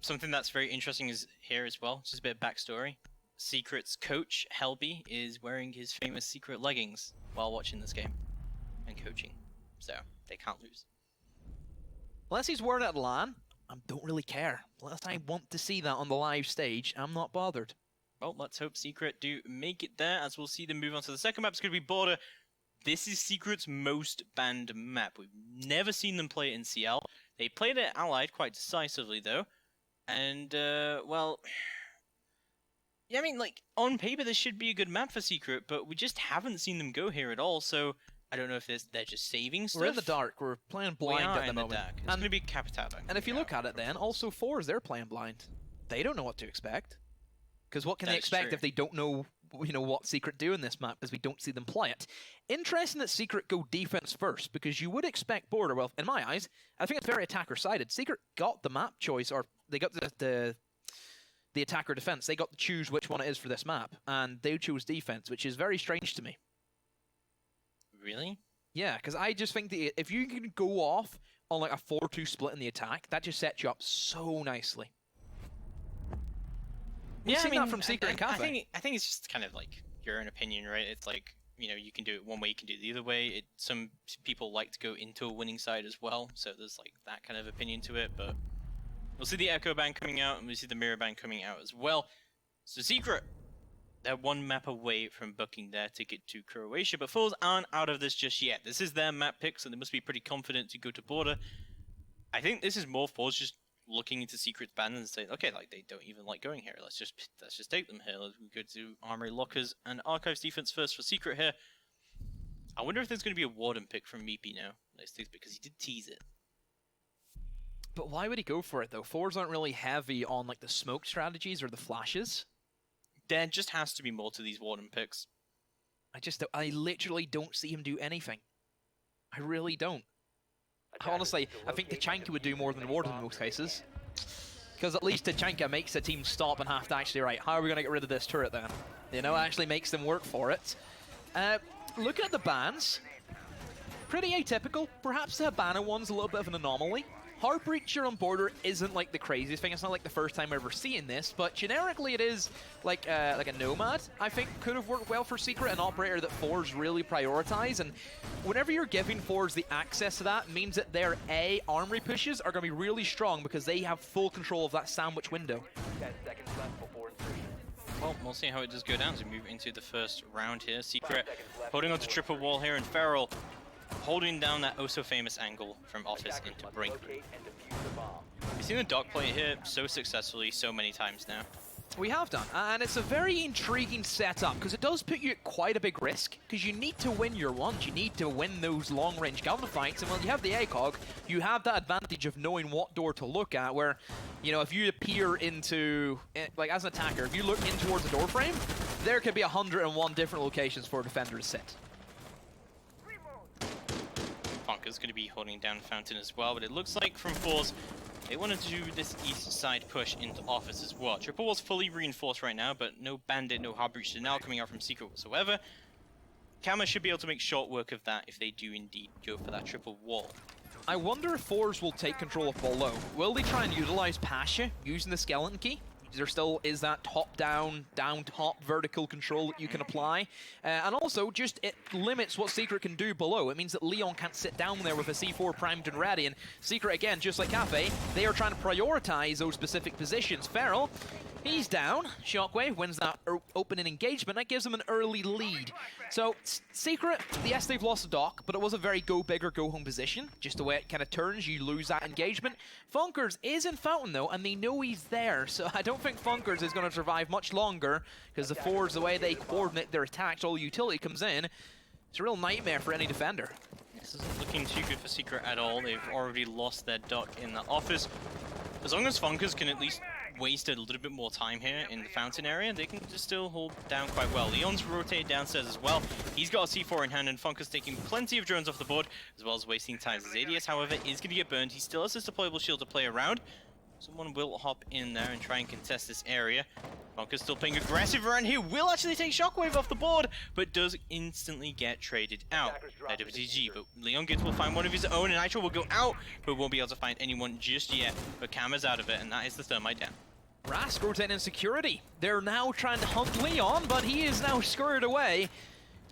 Something that's very interesting is here as well, just a bit of backstory. Secret's coach, Helby, is wearing his famous Secret leggings while watching this game and coaching, so they can't lose. Unless he's wearing it at LAN, I don't really care. Unless I want to see that on the live stage, I'm not bothered. Well, let's hope Secret do make it there, as we'll see them move on to the second map. It's going to be Border. This is Secret's most banned map. We've never seen them play it in CL. They played it Allied quite decisively, though. And, well... yeah, I mean, like, on paper, this should be a good map for Secret, but we just haven't seen them go here at all, so I don't know if they're just saving stuff. We're in the dark. We're playing blind at the moment. Dark. It's going to be Capitado. And if you look at it then, also ForZe, they're playing blind. They don't know what to expect. Because what can they expect if they don't know, what Secret do in this map, because we don't see them play it. Interesting that Secret go defense first, because you would expect Border, well, in my eyes, I think it's very attacker-sided. Secret got the map choice, or they got the attacker defense. They got to choose which one it is for this map, and they chose defense, which is very strange to me. Really? Yeah, because I just think that if you can go off on like a 4-2 split in the attack, that just sets you up so nicely. We've seen that from Secret and Cafe. I think it's just kind of like your own opinion, right? It's like, you can do it one way, you can do it the other way. Some people like to go into a winning side as well, so there's like that kind of opinion to it, but we'll see the Echo ban coming out, and we'll see the Mirror ban coming out as well. So Secret, they're one map away from booking their ticket to Croatia, but ForZe aren't out of this just yet. This is their map pick, so they must be pretty confident to go to Border. I think this is more ForZe just looking into Secret's ban and saying, okay, like they don't even like going here. Let's just take them here. Let's go to Armory Lockers and Archives defense first for Secret here. I wonder if there's going to be a Warden pick from Meepy now, because he did tease it. But why would he go for it though? ForZe aren't really heavy on like the smoke strategies or the flashes. There just has to be more to these Warden picks. I literally don't see him do anything. I really don't. Honestly, I think Tachanka would do more than Warden in most cases. Because at least Tachanka makes the team stop and have to actually, right, how are we going to get rid of this turret then? Actually makes them work for it. Looking at the bans, pretty atypical. Perhaps the Habana one's a little bit of an anomaly. Heartbreacher on Border isn't like the craziest thing. It's not like the first time ever seeing this, but generically it is like a Nomad. I think could have worked well for Secret, an operator that ForZe really prioritize. And whenever you're giving ForZe the access to that, means that their armory pushes are going to be really strong because they have full control of that sandwich window. 10 seconds left before insertion. Well, we'll see how it does go down as we move into the first round here. Secret holding on to triple wall here, and Feral holding down that oh-so-famous angle from Office into break. We've seen the Doc play here so successfully so many times now. We have done, and it's a very intriguing setup because it does put you at quite a big risk because you need to win your ones. You need to win those long-range gunfights, and when you have the ACOG, you have that advantage of knowing what door to look at where, if you appear into, like as an attacker, if you look in towards the door frame, there could be 101 different locations for a defender to sit. Funker's going to be holding down Fountain as well, but it looks like from ForZe, they wanted to do this east side push into Office as well. Triple Wall's fully reinforced right now, but no Bandit, no Harbreach now coming out from Secret whatsoever. Kama should be able to make short work of that if they do indeed go for that triple wall. I wonder if ForZe will take control of below. Will they try and utilize Pasha using the skeleton key? There still is that top-down, down-top vertical control that you can apply. And also, just it limits what Secret can do below. It means that Leon can't sit down there with a C4 primed and ready. And Secret, again, just like Cafe, they are trying to prioritize those specific positions. Feral, he's down. Shockwave wins that opening engagement. That gives them an early lead. So, Secret, yes, they've lost the Doc, but it was a very go big or go home position. Just the way it kind of turns, you lose that engagement. Funkers is in Fountain, though, and they know he's there. So I don't think Funkers is going to survive much longer, because the ForZe, the way they coordinate their attacks, all utility comes in. It's a real nightmare for any defender. This isn't looking too good for Secret at all. They've already lost their Doc in the Office. As long as Funkers can at least waste a little bit more time here in the Fountain area, they can just still hold down quite well. Leon's rotated downstairs as well. He's got a C4 in hand, and Funkers taking plenty of drones off the board, as well as wasting time. His ADS, however, is going to get burned. He still has his deployable shield to play around. someone will hop in there and try and contest this area. Funker's still playing aggressive around here, will actually take Shockwave off the board, but does instantly get traded out by WTG. But Leon Gibbs will find one of his own, and Nitro will go out, but won't be able to find anyone just yet. But Camera's out of it, and that is the thermite down. Rask rotating in security. They're now trying to hunt Leon, but he is now scurried away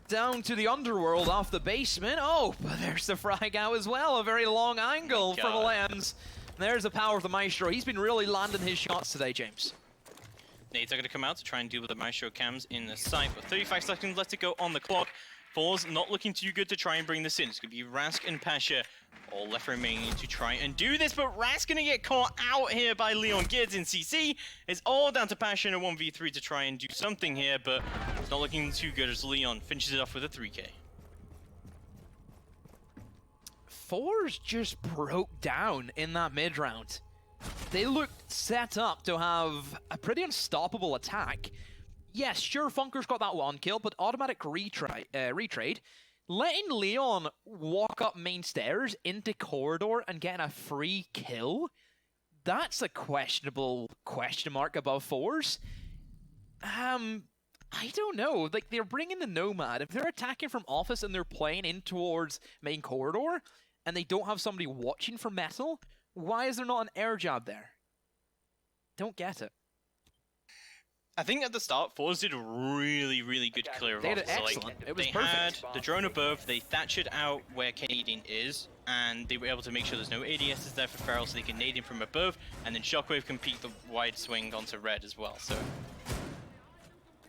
down to the underworld off the basement. Oh, but there's the frag out as well. A very long angle from Lens. There's the power of the Maestro. He's been really landing his shots today, James. Nades are going to come out to try and deal with the Maestro cams in the site, but 35 seconds left to go on the clock. ForZe not looking too good to try and bring this in. It's going to be Rask and Pasha all left remaining to try and do this, but Rask going to get caught out here by Leon Gibbs in CC. It's all down to Pasha in a 1v3 to try and do something here, but it's not looking too good as Leon finishes it off with a 3k. ForZe just broke down in that mid-round. They looked set up to have a pretty unstoppable attack. Yes, sure, Funker's got that one kill, but automatic retrade. Letting Leon walk up main stairs into corridor and getting a free kill? That's a questionable question mark above ForZe. I don't know. Like, they're bringing the Nomad. If they're attacking from office and they're playing in towards main corridor, and they don't have somebody watching for metal, why is there not an air jab there? Don't get it. I think at the start, ForZe did a really good clear of They did office. So, excellent. It was they perfect. had the drone above, they thatched out where Canadian is, and they were able to make sure there's no ADSs there for Feral, so they can nade him from above, and then Shockwave can peek the wide swing onto red as well. So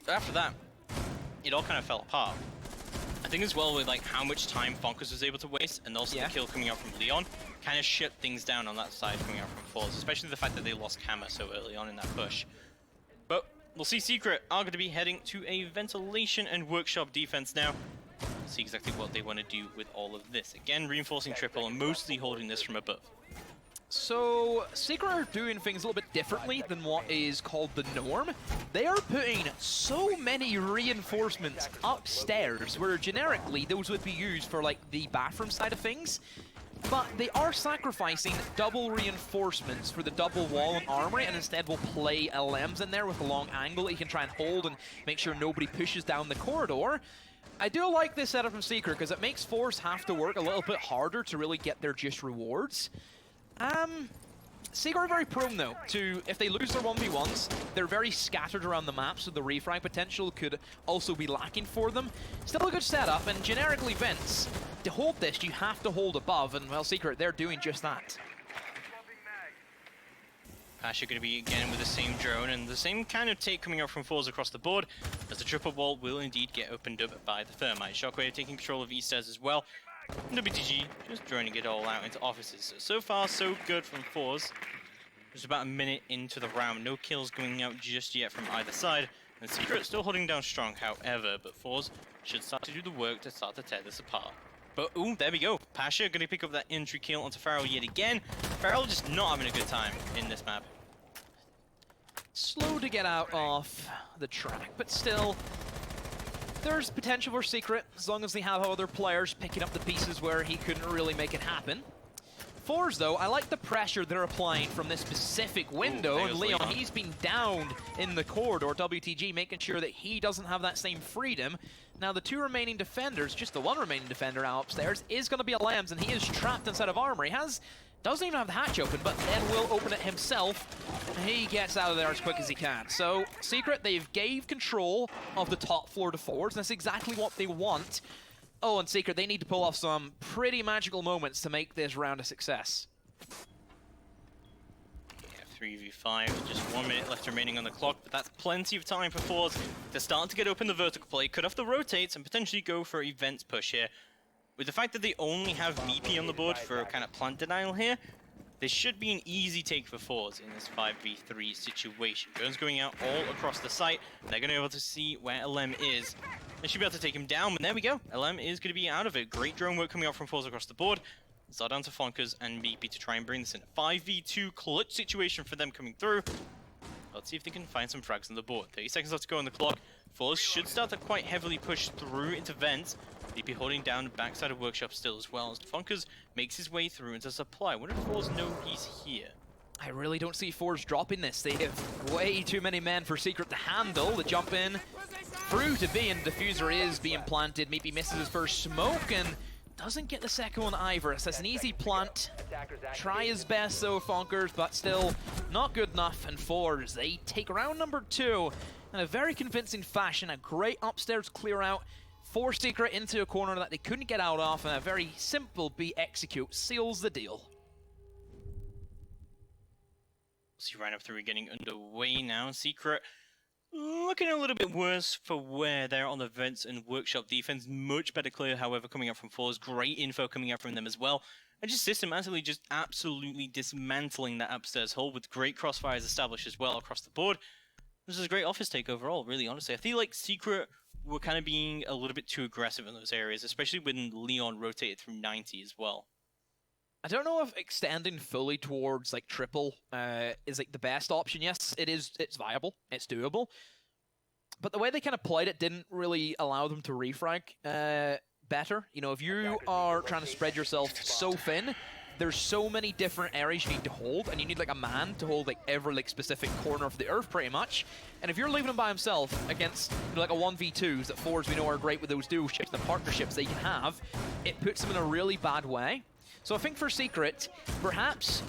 after that, it all kind of fell apart. I think as well with like how much time Fonkers was able to waste, and also the kill coming out from Leon, kind of shut things down on that side coming out from ForZe, especially the fact that they lost Camera so early on in that push. But we'll see Secret are going to be heading to a ventilation and workshop defense now. See exactly what they want to do with all of this. Again, reinforcing triple and mostly holding this from above. So, Secret are doing things a little bit differently than what is called the norm. They are putting so many reinforcements upstairs, where generically those would be used for like the bathroom side of things. But they are sacrificing double reinforcements for the double wall and armory, and instead will play LMs in there with a long angle that you can try and hold and make sure nobody pushes down the corridor. I do like this setup from Secret because it makes ForZe have to work a little bit harder to really get their just rewards. Secret are very prone though to, if they lose their 1v1s, they're very scattered around the map, so the refrag potential could also be lacking for them. Still a good setup, and generically Vince, to hold this you have to hold above, and well, Secret, they're doing just that. Pasha going to be again with the same drone and the same kind of take coming out from ForZe across the board, as the triple wall will indeed get opened up by the Thermite. Shockwave taking control of East Stairs as well. WTG just droning it all out into offices. So far, so good from ForZe. Just about a minute into the round. No kills going out just yet from either side. And Secret still holding down strong, however, but ForZe should start to do the work to start to tear this apart. But, ooh, there we go. Pasha going to pick up that entry kill onto Feral yet again. Feral just not having a good time in this map. Slow to get out off the track, but still, there's potential for Secret, as long as they have other players picking up the pieces where he couldn't really make it happen. ForZe, though, I like the pressure they're applying from this specific window, and Leon, he's been downed in the corridor, WTG making sure that he doesn't have that same freedom. Now, the two remaining defenders, just the one remaining defender out upstairs, is going to be a Lambs, and he is trapped inside of armor. He doesn't even have the hatch open, but then will open it himself. He gets out of there as quick as he can. So, Secret, they've gave control of the top floor to ForZe, and that's exactly what they want. Oh, and Secret, they need to pull off some pretty magical moments to make this round a success. Yeah, 3v5, just 1 minute left remaining on the clock, but that's plenty of time for ForZe to start to get open the vertical play, cut off the rotates, and potentially go for events push here. With the fact that they only have VP on the board for a kind of plant denial here, this should be an easy take for ForZe in this 5v3 situation. Drone's going out all across the site. They're going to be able to see where LM is. They should be able to take him down, but there we go. LM is going to be out of it. Great drone work coming out from ForZe across the board. It's all down to Fonkers and VP to try and bring this in. 5v2 clutch situation for them coming through. Let's see if they can find some frags on the board. 30 seconds left to go on the clock. ForZe should start to quite heavily push through into vents. VP holding down the backside of workshop still as well as Funkers makes his way through into supply. What if ForZe know he's here? I really don't see ForZe dropping this. They have way too many men for Secret to handle. The jump in through to B, and diffuser is being planted. Maybe misses his first smoke and doesn't get the second one either. So that's an easy plant. Try his best though, Funkers, but still not good enough. And ForZe, they take round number 2 in a very convincing fashion. A great upstairs clear out. Force Secret into a corner that they couldn't get out of, and a very simple B execute seals the deal. See Rhino 3 getting underway now. Secret looking a little bit worse for wear there on the vents and workshop defense. Much better clear, however, coming up from ForZe. Great info coming out from them as well. And just systematically, just absolutely dismantling that upstairs hole with great crossfires established as well across the board. This is a great office take overall, really, honestly. I feel like Secret were kind of being a little bit too aggressive in those areas, especially when Leon rotated through 90 as well. I don't know if extending fully towards like triple is like the best option. Yes, it is. It's viable. It's doable. But the way they kind of played it didn't really allow them to refrag better. You know, if you are trying to spread yourself so thin, there's so many different areas you need to hold, and you need like a man to hold like every like specific corner of the earth pretty much. And if you're leaving him by himself against, you know, like a 1v2s that ForZe we know are great with those dual ships, the partnerships they can have, it puts them in a really bad way. So I think for Secret, perhaps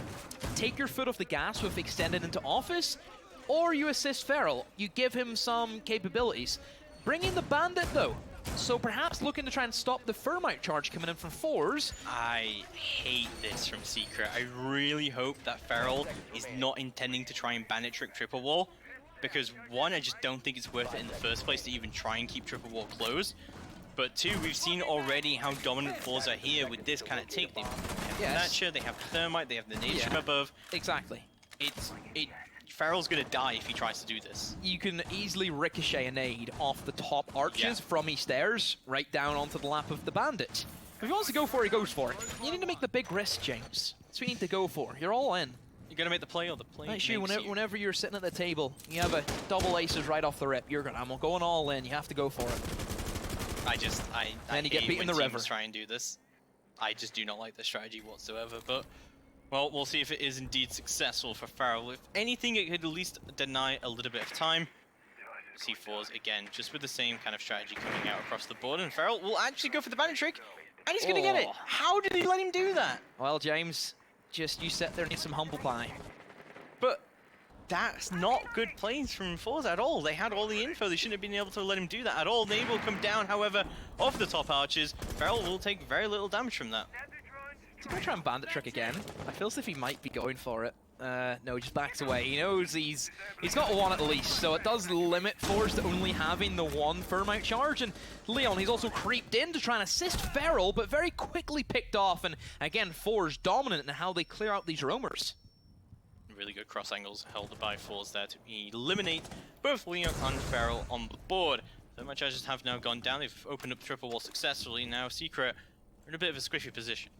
take your foot off the gas with extended into office, or you assist Feral. You give him some capabilities. Bring in the Bandit though. So perhaps looking to try and stop the Thermite charge coming in from ForZe. I hate this from Secret. I really hope that Feral is not intending to try and Bandit trick triple wall. Because one, I just don't think it's worth it in the first place to even try and keep triple wall closed. But two, we've seen already how dominant ForZe are here with this kind of take. They have the Thatcher, they have the Thermite, they have the Nade from above. Exactly. Feral's gonna die if he tries to do this. You can easily ricochet a nade off the top arches from his stairs right down onto the lap of the Bandit. If he wants to go for it, he goes for it. You need to make the big risk, James. That's what you need to go for. You're all in. You're gonna make the play or the play Right, whenever you're sitting at the table, you have a double aces right off the rip, you're going, I'm going all in. You have to go for it. I and you get beat in the river. Try and do this. I just do not like the strategy whatsoever, but well, we'll see if it is indeed successful for Feral. If anything, it could at least deny a little bit of time. C4s again, just with the same kind of strategy coming out across the board, and Feral will actually go for the Bandit trick, and he's gonna get it. How did he let him do that? Well, James, just you sit there and eat some humble pie. But that's not good plays from ForZe at all. They had all the info. They shouldn't have been able to let him do that at all. Nade will come down, however, off the top arches. Feral will take very little damage from that. Is he going to try and Bandit trick again? I feel as if he might be going for it. No, he just backs away. He knows he's got one at least, so it does limit ForZe to only having the one Thermite charge. And Leon, he's also creeped in to try and assist Feral, but very quickly picked off. And again, ForZe dominant in how they clear out these roamers. Really good cross angles held by ForZe there to eliminate both Leon and Feral on the board. So my charges have now gone down. They've opened up triple wall successfully. Now Secret are in a bit of a squishy position.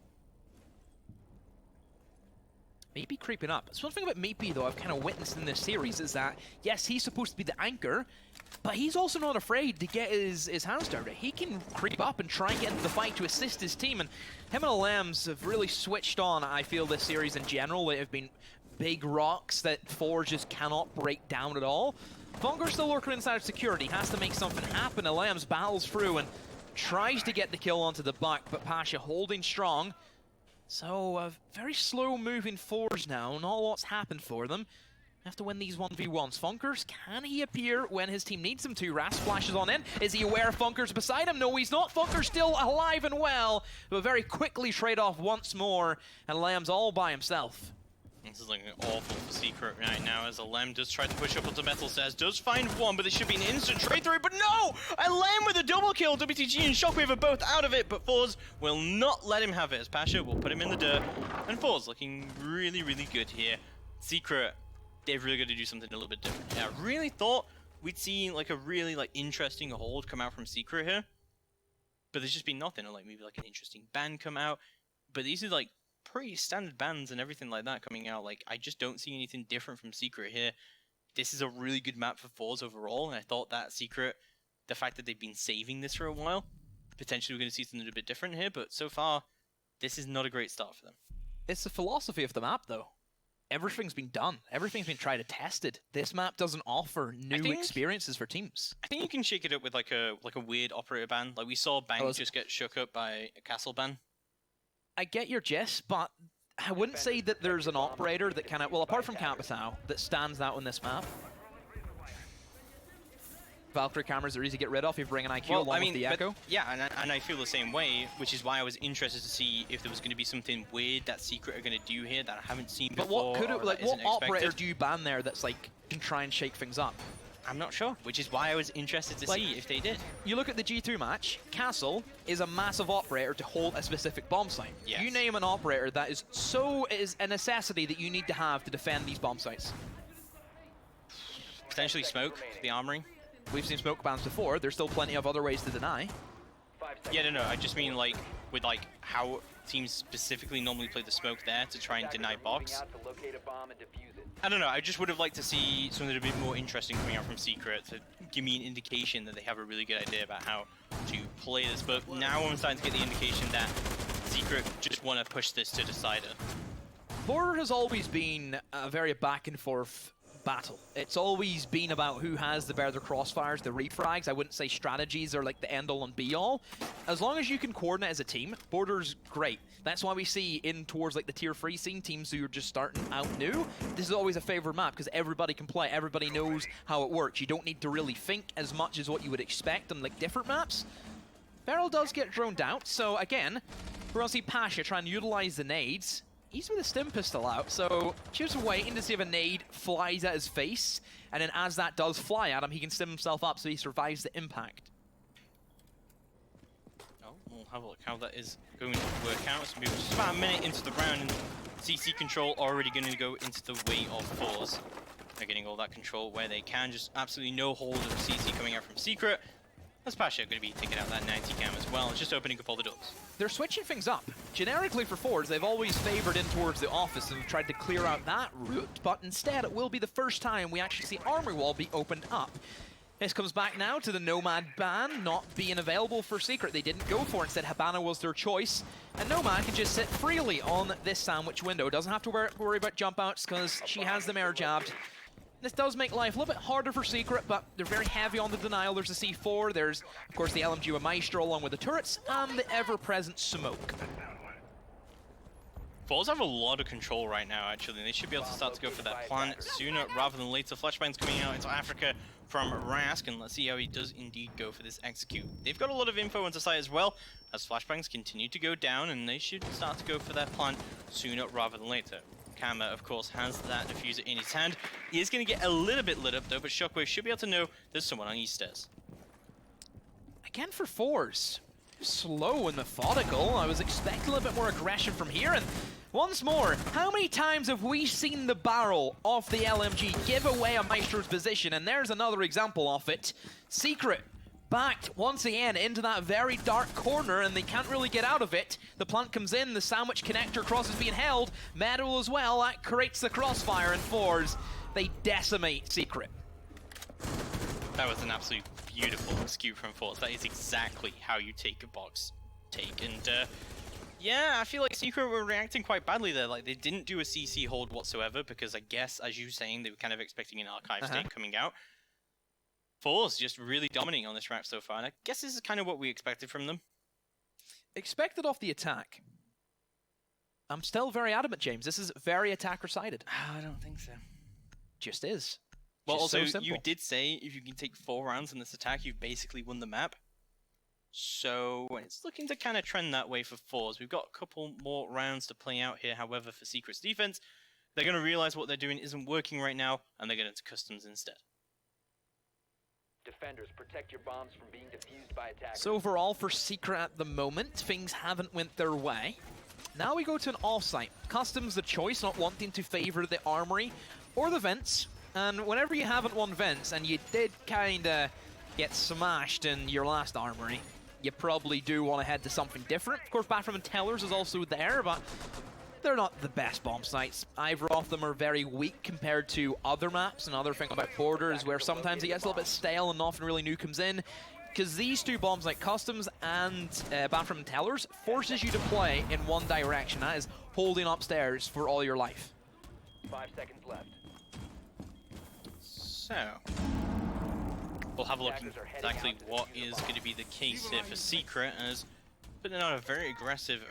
Maybe creeping up. So one thing about Maybe though I've kind of witnessed in this series is that, yes, he's supposed to be the anchor, but he's also not afraid to get his hands dirty. He can creep up and try and get into the fight to assist his team, and him and Lambs have really switched on, I feel, this series in general. They have been big rocks that ForZe just cannot break down at all. Funger's still lurking inside of security, has to make something happen. Lambs battles through and tries to get the kill onto the back, but Pasha holding strong. So, very slow moving ForZe now, not a lot's happened for them. Have to win these 1v1s. Funkers, can he appear when his team needs him to? Ras flashes on in. Is he aware of Funkers beside him? No, he's not. Funkers still alive and well, but very quickly trade off once more, and Lamb's all by himself. This is looking awful for Secret right now as Alem does try to push up onto Metal Stairs, does find one, but it should be an instant trade through, but no! Alem with a double kill, WTG and Shockwave are both out of it, but ForZe will not let him have it as Pasha will put him in the dirt, and ForZe looking really, really good here. Secret, they've really got to do something a little bit different. Yeah, I really thought we'd see like a really interesting hold come out from Secret here, but there's just been nothing, or like maybe like an interesting ban come out, but these are like pretty standard bans and everything like that coming out. Like, I just don't see anything different from Secret here. This is a really good map for ForZe overall, and I thought that Secret, the fact that they've been saving this for a while, potentially we're going to see something a bit different here, but so far, this is not a great start for them. It's the philosophy of the map, though. everything's been done. Everything's been tried and tested. This map doesn't offer new experiences for teams. I think you can shake it up with like a weird operator ban. Like we saw Bank just get shook up by a castle ban. I get your gist, but I wouldn't say that there's an operator that kind of, well, apart from Capitao, that stands out on this map. Valkyrie cameras are easy to get rid of if you bring an IQ along with the Echo. Yeah, and I feel the same way, which is why I was interested to see if there was going to be something weird that Secret are going to do here that I haven't seen before. But what could it, like, what operator expected. do you ban there that's like can try and shake things up? I'm not sure, which is why I was interested to see if they did. You look at the G2 match, Castle is a massive operator to hold a specific bomb site. Yes. You name an operator that is a necessity that you need to have to defend these bomb sites. Potentially Smoke, the Armory. We've seen smoke bans before, there's still plenty of other ways to deny. Yeah, no, I just mean like, with like how teams specifically normally play the smoke there to try and deny box. I don't know, I just would have liked to see something a bit more interesting coming out from Secret to give me an indication that they have a really good idea about how to play this, but now I'm starting to get the indication that Secret just want to push this to Decider. Border has always been a very back and forth battle. It's always been about who has the better crossfires, the refrags. I wouldn't say strategies are like the end-all and be-all. As long as you can coordinate as a team, Border's great. That's why we see in towards like the tier 3 scene, teams who are just starting out new, this is always a favorite map because everybody can play, everybody knows how it works. You don't need to really think as much as what you would expect on like different maps. Beryl does get droned out, so again, we're gonna see Pasha try and utilize the nades. He's with a stim pistol out, so just waiting to see if a nade flies at his face, and then as that does fly at him, he can stim himself up so he survives the impact. Oh, we'll have a look how that is going to work out. So we're just about a minute into the round, and CC control already going to go into the way of ForZe. They're getting all that control where they can, just absolutely no hold of CC coming out from Secret. That's Pasha going to be taking out that 90 cam as well. It's just opening up all the doors. They're switching things up. Generically for ForZe, they've always favored in towards the office and tried to clear out that route, but instead it will be the first time we actually see Armory Wall be opened up. This comes back now to the Nomad ban not being available for Secret. They didn't go for it. Instead, Habana was their choice. And Nomad can just sit freely on this sandwich window. Doesn't have to worry about jump outs because she has them air jabbed. This does make life a little bit harder for Secret, but they're very heavy on the denial. There's the C4, there's, of course, the LMG with Maestro along with the turrets, and the ever-present smoke. ForZe have a lot of control right now, actually. They should be able to start to go for that plan sooner rather than later. Flashbang's coming out into Africa from Rask, and let's see how he does indeed go for this execute. They've got a lot of info into site as well, as Flashbangs continue to go down, and they should start to go for that plan sooner rather than later. Kama, of course, has that diffuser in his hand. He is going to get a little bit lit up, though, but Shockwave should be able to know there's someone on east stairs. Again for ForZe. Slow and methodical. I was expecting a little bit more aggression from here, and once more, how many times have we seen the barrel of the LMG give away a Maestro's position? And there's another example of it. Secret backed once again into that very dark corner, and they can't really get out of it. The plant comes in, the sandwich connector cross is being held. Metal as well, that creates the crossfire, and ForZe, they decimate Secret. That was an absolute beautiful skew from ForZe. That is exactly how you take a box take. And yeah, I feel like Secret were reacting quite badly there. Like, they didn't do a CC hold whatsoever, because I guess, as you were saying, they were kind of expecting an archive state coming out. ForZe just really dominating on this map so far, and I guess this is kind of what we expected from them. Expected off the attack. I'm still very adamant, James. This is very attacker-sided. I don't think so. Just is. Well, just also, so you did say if you can take 4 rounds in this attack, you've basically won the map. So it's looking to kind of trend that way for ForZe. We've got a couple more rounds to play out here, however, for Secret's defense. They're going to realize what they're doing isn't working right now, and they're going into customs instead. Defenders, protect your bombs from being defused by attackers. So overall, for Secret at the moment, things haven't went their way. Now we go to an offsite. Customs the choice, not wanting to favor the armory or the vents. And whenever you haven't won vents, and you did kinda get smashed in your last armory, you probably do want to head to something different. Of course, Bathroom and Tellers is also there, but they're not the best bomb sites. Either of them are very weak compared to other maps. Another thing about Borders, where sometimes it gets a little bit stale and nothing really new comes in. Because these two bombs, like Customs and Bathroom and Tellers, forces you to play in one direction. That is holding upstairs for all your life. 5 seconds left. So, we'll have a look at exactly what is going to be the case here for Secret, as putting out a very aggressive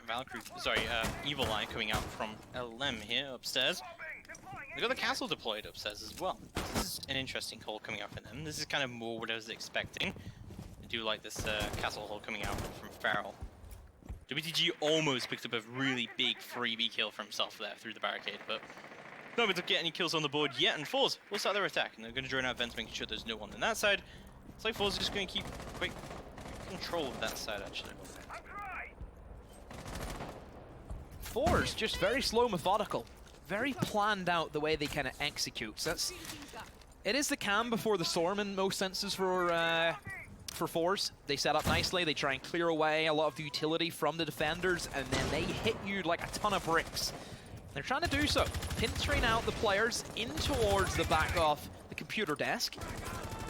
Evil Eye coming out from LM here upstairs. They've got the castle deployed upstairs as well. This is an interesting call coming out from them. This is kind of more what I was expecting. I do like this castle hole coming out from Farrell. WTG almost picked up a really big freebie kill for himself there through the barricade, but not able to get any kills on the board yet, and ForZe will start their attack, and they're going to drone out vents, making sure there's no one on that side. It's like ForZe is just going to keep quick control of that side, actually. ForZe just very slow, methodical. Very planned out the way they kind of execute. So it is the calm before the storm in most senses for ForZe. They set up nicely, they try and clear away a lot of the utility from the defenders, and then they hit you like a ton of bricks. They're trying to do so, pinching out the players in towards the back of the computer desk.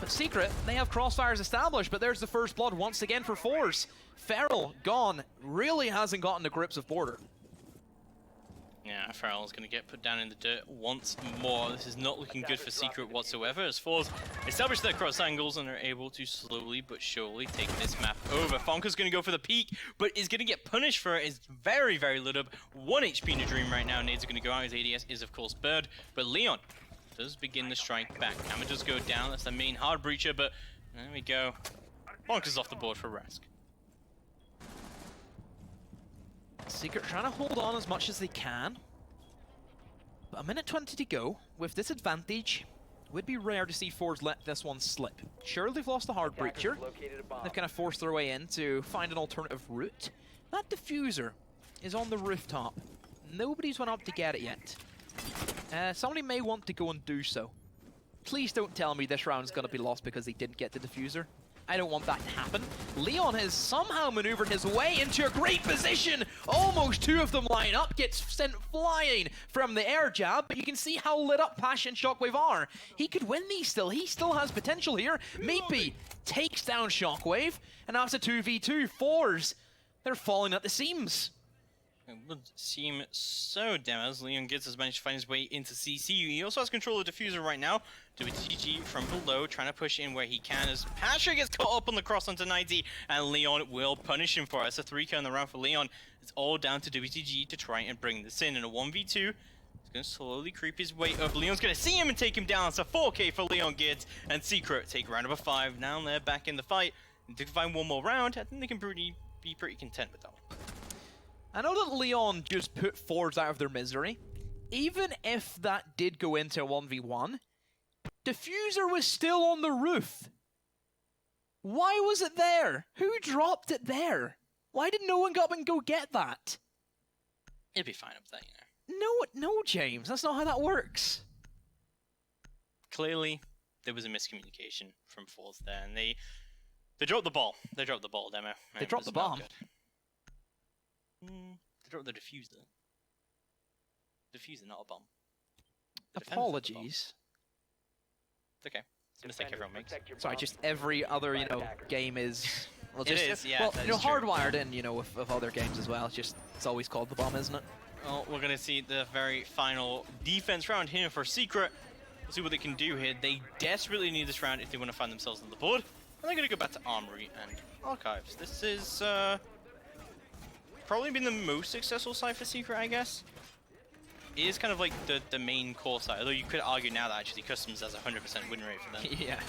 But Secret, they have crossfires established, but there's the first blood once again for ForZe. Farrell, gone, really hasn't gotten the grips of border. Yeah, Farrell's going to get put down in the dirt once more. This is not looking good for Secret whatsoever, as ForZe establish their cross angles and are able to slowly but surely take this map over. Fonka's going to go for the peak, but is going to get punished for it. It's very, very lit up. 1 HP in a dream right now. Nades are going to go out. His ADS is, of course, Bird, but Leon does begin the strike back. Hammer does go down. That's the main hard breacher, but there we go. Fonka's off the board for Rask. Secret trying to hold on as much as they can. But a minute 20 to go. With this advantage, it would be rare to see ForZe let this one slip. Sure, they've lost the hard breacher. They've kind of forced their way in to find an alternative route. That diffuser is on the rooftop. Nobody's went up to get it yet. Somebody may want to go and do so. Please don't tell me this round's going to be lost because they didn't get the diffuser. I don't want that to happen. Leon has somehow maneuvered his way into a great position. Almost 2 of them line up, gets sent flying from the air jab, but you can see how lit up Pasha and Shockwave are. He could win these still. He still has potential here. Maybe takes down Shockwave, and now it's a 2v2. ForZe, they're falling at the seams. It would seem so damn as Leon gets has managed to find his way into CC. He also has control of the diffuser right now. WTG from below, trying to push in where he can as Pasha gets caught up on the cross onto 90, and Leon will punish him for it. It's a 3K on the round for Leon. It's all down to WTG to try and bring this in a 1v2. He's going to slowly creep his way up. Leon's going to see him and take him down. It's a 4K for Leon Gids, and Secret take round number 5. Now they're back in the fight. If they can find one more round, I think they can be pretty content with that one. I know that Leon just put ForZe out of their misery. Even if that did go into a 1v1, diffuser was still on the roof. Why was it there? Who dropped it there? Why did no one go up and go get that? It'd be fine up there, you know. No, James, that's not how that works. Clearly, there was a miscommunication from ForZe there, and they dropped the ball. They dropped the ball, Demo. They dropped the bomb. They dropped the diffuser. Diffuser, not a bomb. Apologies. It's okay. It's a mistake everyone makes. Sorry, just every other, game is... Well, just, it is, yeah. Well, hardwired in, with other games as well. It's always called the bomb, isn't it? Well, we're going to see the very final defense round here for Secret. We'll see what they can do here. They desperately need this round if they want to find themselves on the board. And they're going to go back to Armory and Archives. This is probably been the most successful side for Secret, I guess. It is kind of like the main core side, although you could argue now that actually Customs has a 100% win rate for them. Yeah.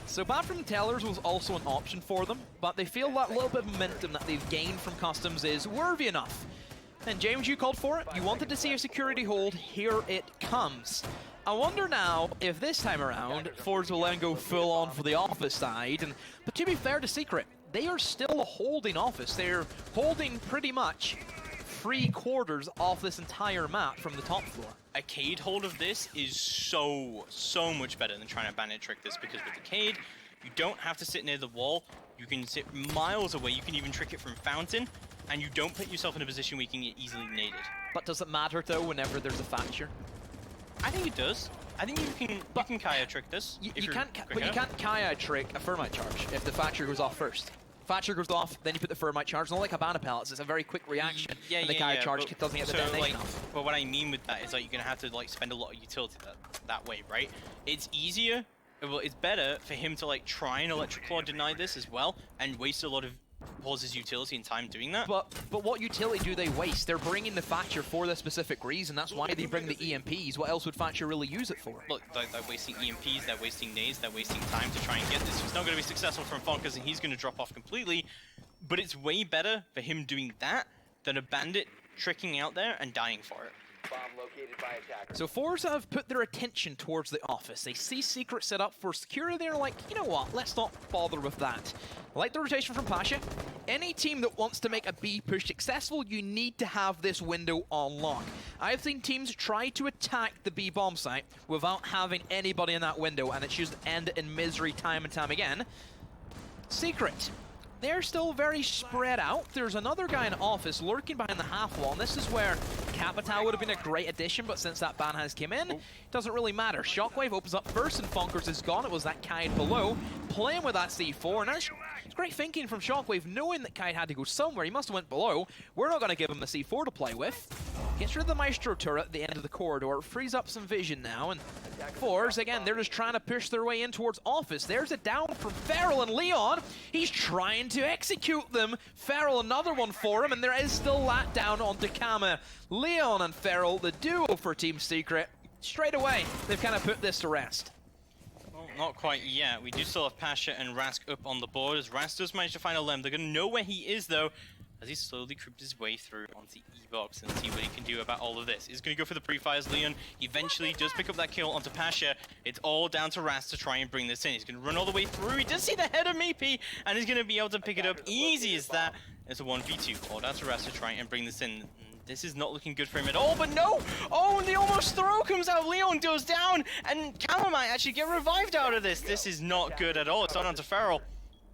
So Bad from the Tellers was also an option for them, but they feel that little bit of momentum that they've gained from Customs is worthy enough. And James, you called for it. You wanted to see a security hold. Here it comes. I wonder now if this time around, ForZe will then go full on for the office side. But to be fair to Secret, they are still holding office. They're holding pretty much 3/4 off this entire map from the top floor. A Cade hold of this is so much better than trying to bandit trick this, because with the Cade, you don't have to sit near the wall. You can sit miles away. You can even trick it from Fountain, and you don't put yourself in a position where you can get easily naded. But does it matter though whenever there's a Thatcher? I think it does. I think you can Kaya trick this. You can't Kaya trick a Thermite charge if the Thatcher goes off first. Thatcher goes off, then you put the thermite charge. Not like Habana pellets, it's a very quick reaction. And the carry charge doesn't get the detonation off. But what I mean with that is like you're gonna have to like spend a lot of utility that way, right? It's easier, well, it's better for him to like try and electric claw deny this as well and waste a lot of ForZe's utility and time doing that. But what utility do they waste? They're bringing the Thatcher for the specific reason. That's why they bring the EMPs. What else would Thatcher really use it for? Look, they're wasting EMPs, they're wasting nades, they're wasting time to try and get this. It's not going to be successful from Fonkers and he's going to drop off completely. But it's way better for him doing that than a bandit tricking out there and dying for it. Bomb located by attackers. So ForZe have put their attention towards the office. They see Secret set up for security. They're like, you know what, let's not bother with that. I like the rotation from Pasha. Any team that wants to make a B push successful, you need to have this window on lock. I've seen teams try to attack the B bomb site without having anybody in that window, and it's just end in misery time and time again. Secret. They're still very spread out. There's another guy in office lurking behind the half wall, and this is where Capital would have been a great addition, but since that ban has come in, it doesn't really matter. Shockwave opens up first, and Fonkers is gone. It was that Kide below, playing with that C4, and it's great thinking from Shockwave, knowing that Kide had to go somewhere. He must have went below. We're not going to give him the C4 to play with. Gets rid of the Maestro turret at the end of the corridor, frees up some vision now, and ForZe, again, they're just trying to push their way in towards office. There's a down from Feral and Leon. He's trying to execute them. Feral, another one for him, and there is still that down onto Kama. Leon and Feral, the duo for Team Secret. Straight away, they've kind of put this to rest. Well, not quite yet. We do still have Pasha and Rask up on the board, as Rask does manage to find a Lem. They're going to know where he is, though, as he slowly creeps his way through onto E-Box and see what he can do about all of this. He's going to go for the pre-fires. Leon eventually does pick up that kill onto Pasha. It's all down to Rast to try and bring this in. He's going to run all the way through. He does see the head of Meepy, and he's going to be able to pick it up easy as that. It's a 1v2. All down to Rast to try and bring this in. This is not looking good for him at all, but no! Oh, and the almost throw comes out. Leon goes down, and Kama might actually get revived out of this. This is not good at all. It's all down to Feral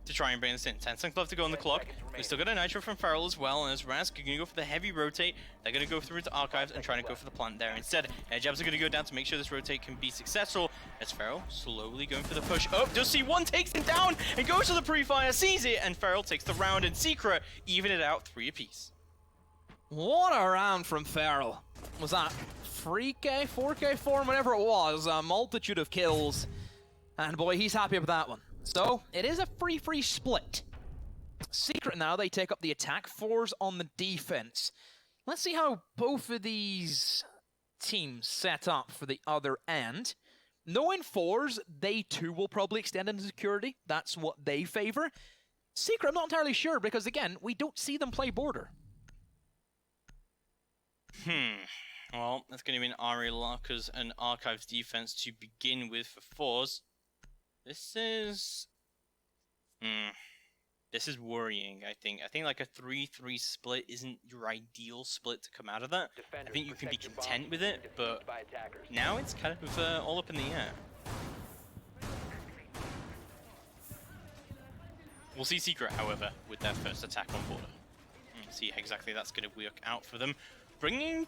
to try and bring this in. 10 seconds left to go on the clock. We still got a Nitro from Feral as well, and as Rask are going to go for the heavy rotate. They're going to go through to Archives and trying to go for the plant there. Instead, Jabs are going to go down to make sure this rotate can be successful. As Feral slowly going for the push. Oh, does see one, takes him down, and goes to the pre-fire, sees it, and Feral takes the round, and Secret even it out 3 apiece. What a round from Feral. Was that 3K, 4K for him, whatever it was, a multitude of kills. And boy, he's happy with that one. So, it is a free split. Secret now, they take up the attack, ForZe on the defense. Let's see how both of these teams set up for the other end. Knowing ForZe, they too will probably extend into security. That's what they favor. Secret, I'm not entirely sure, because again, we don't see them play border. Well, that's going to be an RA Lockers and Archives defense to begin with for ForZe. This is... This is worrying, I think. I think like a 3-3 split isn't your ideal split to come out of that. I think you can be content with it, but now it's kind of all up in the air. We'll see Secret, however, with their first attack on border. See exactly that's going to work out for them. Bringing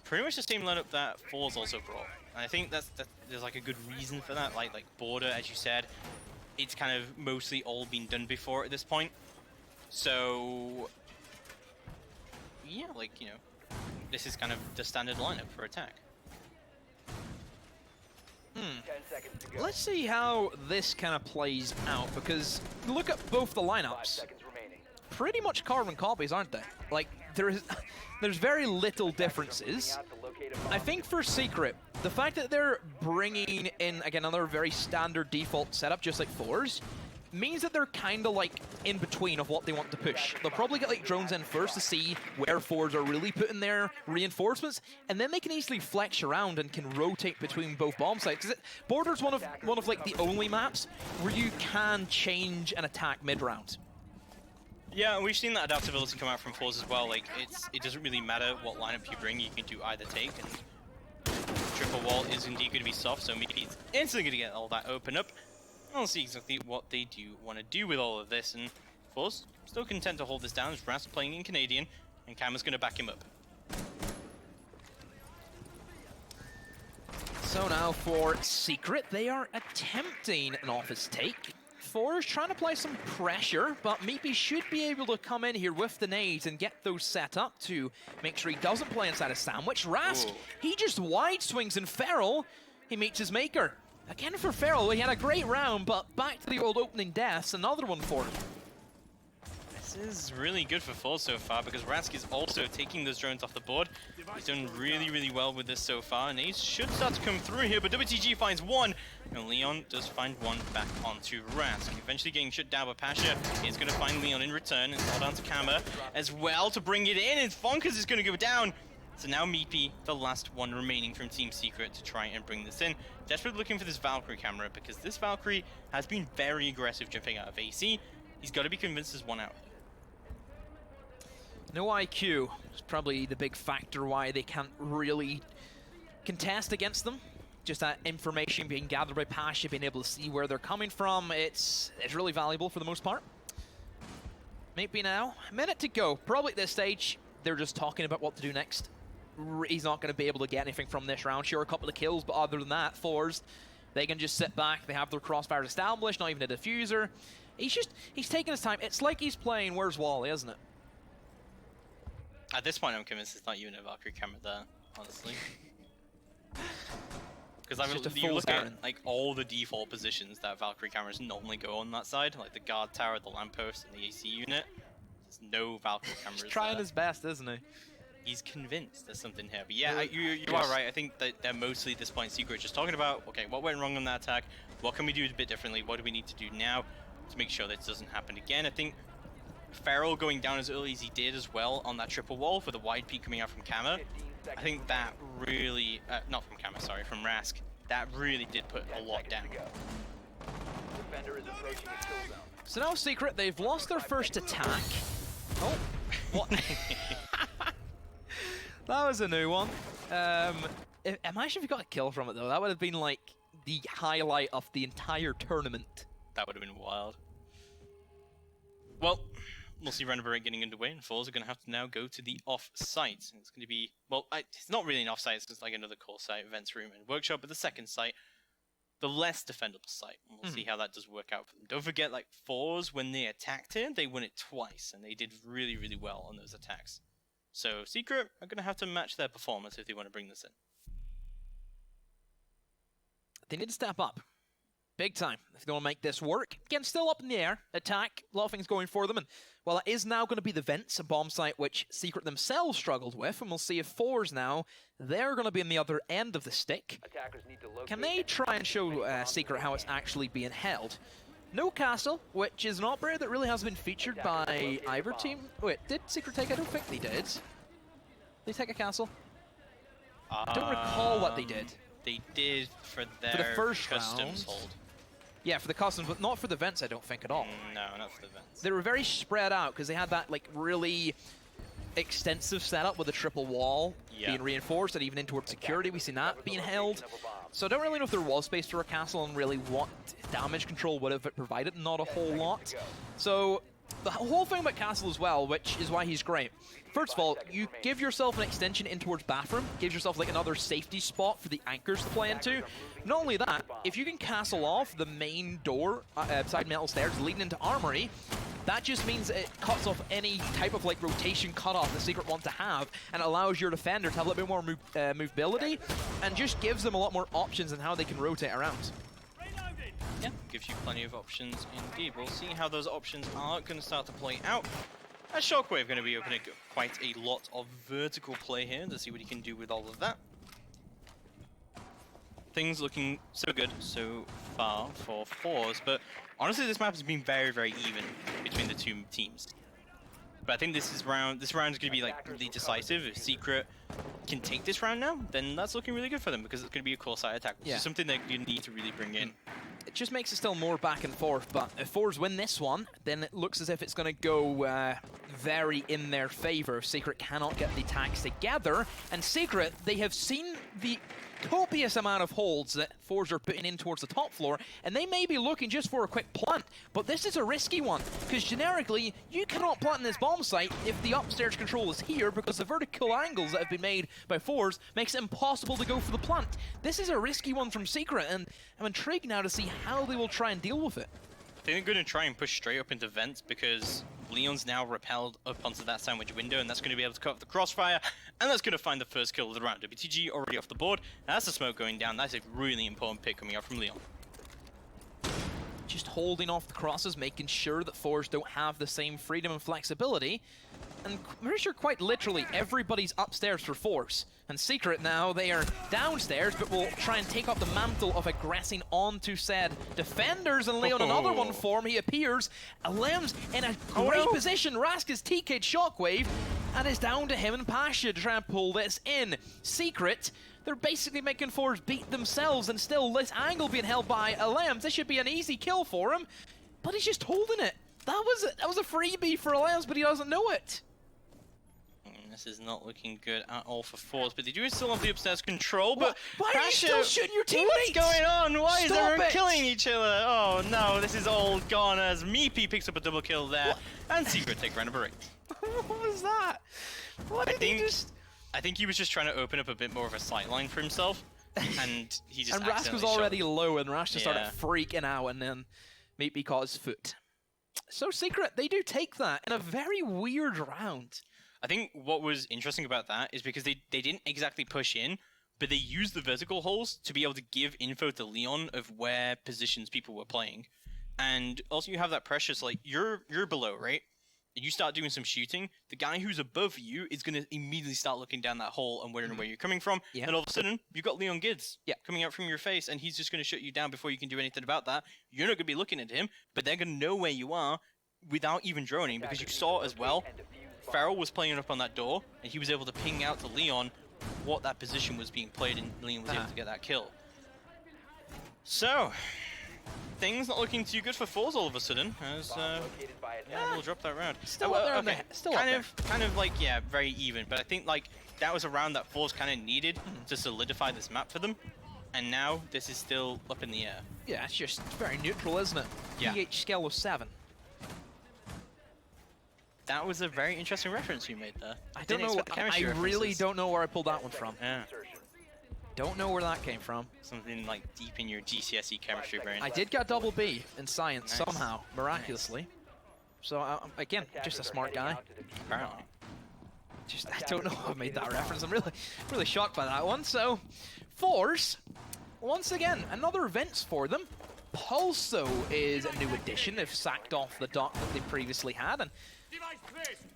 pretty much the same lineup that ForZe also brought. And I think there's like a good reason for that. Like border, as you said, it's kind of mostly all been done before at this point. So yeah, like, you know, this is kind of the standard lineup for attack. 10 seconds to go. Let's see how this kind of plays out, because look at both the 5 lineups. seconds remaining. Pretty much carbon copies, aren't they? Like, there's very little differences. I think for Secret, the fact that they're bringing in, again, another very standard default setup, just like ForZe, means that they're kind of like in between of what they want to push. They'll probably get like drones in first to see where ForZe are really putting their reinforcements, and then they can easily flex around and can rotate between both bomb sites. Because Border's one of like the only maps where you can change an attack mid-round. Yeah, we've seen that adaptability come out from ForZe as well. Like, it doesn't really matter what lineup you bring, you can do either take, and triple wall is indeed going to be soft, so maybe it's instantly going to get all that open up. We'll see exactly what they do want to do with all of this, and ForZe still content to hold this down as Ras playing in Canadian, and Kama's going to back him up. So now for Secret, they are attempting an office take. ForZe trying to apply some pressure, but Meepy should be able to come in here with the nades and get those set up to make sure he doesn't play inside a sandwich. Rask, he just wide swings, and Feral, he meets his maker. Again for Feral, he had a great round, but back to the old opening deaths, another one for him. This is really good for ForZe so far because Rask is also taking those drones off the board. He's done really, really well with this so far, and Ace should start to come through here, but WTG finds one, and Leon does find one back onto Rask. Eventually getting shut down by Pasha. He's going to find Leon in return, and fall down to Kama as well to bring it in, and Fonkers is going to go down. So now Meepy, the last one remaining from Team Secret to try and bring this in. Desperately looking for this Valkyrie camera because this Valkyrie has been very aggressive jumping out of AC. He's got to be convinced there's one out. No IQ is probably the big factor why they can't really contest against them. Just that information being gathered by Pasha, being able to see where they're coming from, it's really valuable for the most part. Maybe now, a minute to go. Probably at this stage, they're just talking about what to do next. He's not going to be able to get anything from this round. Sure, a couple of kills, but other than that, ForZe, they can just sit back. They have their crossfires established, not even a diffuser. He's taking his time. It's like he's playing Where's Wally, isn't it? At this point, I'm convinced it's not even a Valkyrie camera there, honestly. Because you look at like all the default positions that Valkyrie cameras normally go on that side, like the guard tower, the lamppost, and the AC unit. There's no Valkyrie cameras. He's trying his best, isn't he? He's convinced there's something here. But yeah, you are right. I think that they're mostly at this point Secret just talking about, okay, what went wrong on that attack? What can we do a bit differently? What do we need to do now to make sure this doesn't happen again? I think Feral going down as early as he did as well on that triple wall for the wide peak coming out from Kama. I think that really, not from Kama, sorry, from Rask. That really did put a lot down. Defender is approaching the kill zone. So now Secret, they've lost their first attack. Oh, what? That was a new one. Imagine if we got a kill from it though. That would have been like the highlight of the entire tournament. That would have been wild. Well, we'll see round number 8 getting underway, and ForZe are going to have to now go to the off-site. It's going to be, well, it's not really an off-site, it's just like another core site, events room and workshop, but the second site, the less defendable site. And we'll see how that does work out for them. Don't forget, like, ForZe, when they attacked here, they won it twice, and they did really, really well on those attacks. So Secret are going to have to match their performance if they want to bring this in. They need to step up. Big time, if they want to make this work. Again, still up in the air, attack, a lot of things going for them, and well, it is now going to be the vents, a bomb site which Secret themselves struggled with, and we'll see if ForZe now, they're going to be on the other end of the stick. Can they try and show Secret how it's actually being held? No castle, which is an operator that really hasn't been featured by either team. Wait, did Secret take? I don't think they did. Did they take a castle? I don't recall what they did. They did for their the first customs round. hold. Yeah, for the customs, but not for the vents, I don't think, at all. No, not for the vents. They were very spread out, because they had that, like, really extensive setup with a triple wall being reinforced, and even in towards security, we've seen that being held. So I don't really know if there was space for a castle, and really what damage control would have provided. Not a whole lot. So the whole thing about castle as well, which is why he's great. First of all, you give yourself an extension in towards bathroom, gives yourself like another safety spot for the anchors to play into. Not only that, if you can castle off the main door beside metal stairs leading into armory, that just means it cuts off any type of like rotation cutoff the Secret want to have, and allows your defender to have a little bit more movability, and just gives them a lot more options in how they can rotate around. Yeah, gives you plenty of options indeed. We'll see how those options are going to start to play out. As Shockwave going to be opening quite a lot of vertical play here to see what he can do with all of that. Things looking so good so far for ForZe, but honestly this map has been very, very even between the two teams. But I think this round is going to be like really decisive. If Secret can take this round now, then that's looking really good for them because it's going to be a core side attack, which is something that you need to really bring in. It just makes it still more back and forth, but if ForZe win this one, then it looks as if it's going to go very in their favor. Secret cannot get the attacks together, and Secret, they have seen the copious amount of holds that ForZe are putting in towards the top floor, and they may be looking just for a quick plant, but this is a risky one, because generically, you cannot plant in this bomb site if the upstairs control is here, because the vertical angles that have been made by ForZe makes it impossible to go for the plant. This is a risky one from Secret, and I'm intrigued now to see how they will try and deal with it. I think they're going to try and push straight up into vents because Leon's now repelled up onto that sandwich window, and that's going to be able to cut off the crossfire, and that's going to find the first kill of the round. WTG already off the board. That's the smoke going down. That's a really important pick coming out from Leon. Just holding off the crosses, making sure that ForZe don't have the same freedom and flexibility. And I'm pretty sure quite literally everybody's upstairs for ForZe. And Secret now, they are downstairs, but will try and take up the mantle of aggressing onto said defenders. And Leon, another one for him, he appears. Alem's in a great position. Rask has TK'd Shockwave, and it's down to him and Pasha to try and pull this in. Secret, they're basically making ForZe beat themselves, and still this angle being held by Alems. This should be an easy kill for him, but he's just holding it. That was a freebie for Alems, but he doesn't know it. This is not looking good at all for ForZe, but they do still have the upstairs control. But why are you still shooting your teammates? What's going on? Why is everyone it. killing each other? Oh no, this is all gone as Meepy picks up a double kill there, and Secret take round number 8. What was that? What did he just... I think he was just trying to open up a bit more of a sight line for himself, and he just and Rask was already low, and Rask just started Yeah. freaking out, and then Meepy caught his foot. So Secret, they do take that in a very weird round. I think what was interesting about that is because they didn't exactly push in, but they used the vertical holes to be able to give info to Leon of where positions people were playing. And also you have that pressure, so like you're below, right? And you start doing some shooting, the guy who's above you is going to immediately start looking down that hole and wondering where you're coming from. Yeah. And all of a sudden, you've got Leon Gids coming out from your face, and he's just going to shut you down before you can do anything about that. You're not going to be looking at him, but they're going to know where you are without even droning, because you saw as well, Farrell was playing up on that door, and he was able to ping out to Leon what that position was being played, and Leon was able to get that kill. So, things not looking too good for ForZe all of a sudden, as we'll drop that round. Still up there, still kind of like, yeah, very even, but I think like that was a round that ForZe kind of needed to solidify this map for them, and now this is still up in the air. Yeah, it's just very neutral, isn't it? Yeah. pH scale of 7. That was a very interesting reference you made there. I don't know. I really don't know where I pulled that one from. Yeah. Don't know where that came from. Something like deep in your GCSE chemistry brain. I did get double B in science somehow, miraculously. So again, just a smart guy. Apparently. I don't know how I made that reference. I'm really shocked by that one. So, ForZe, once again, another events for them. Pulso is a new addition. They've sacked off the dock that they previously had, and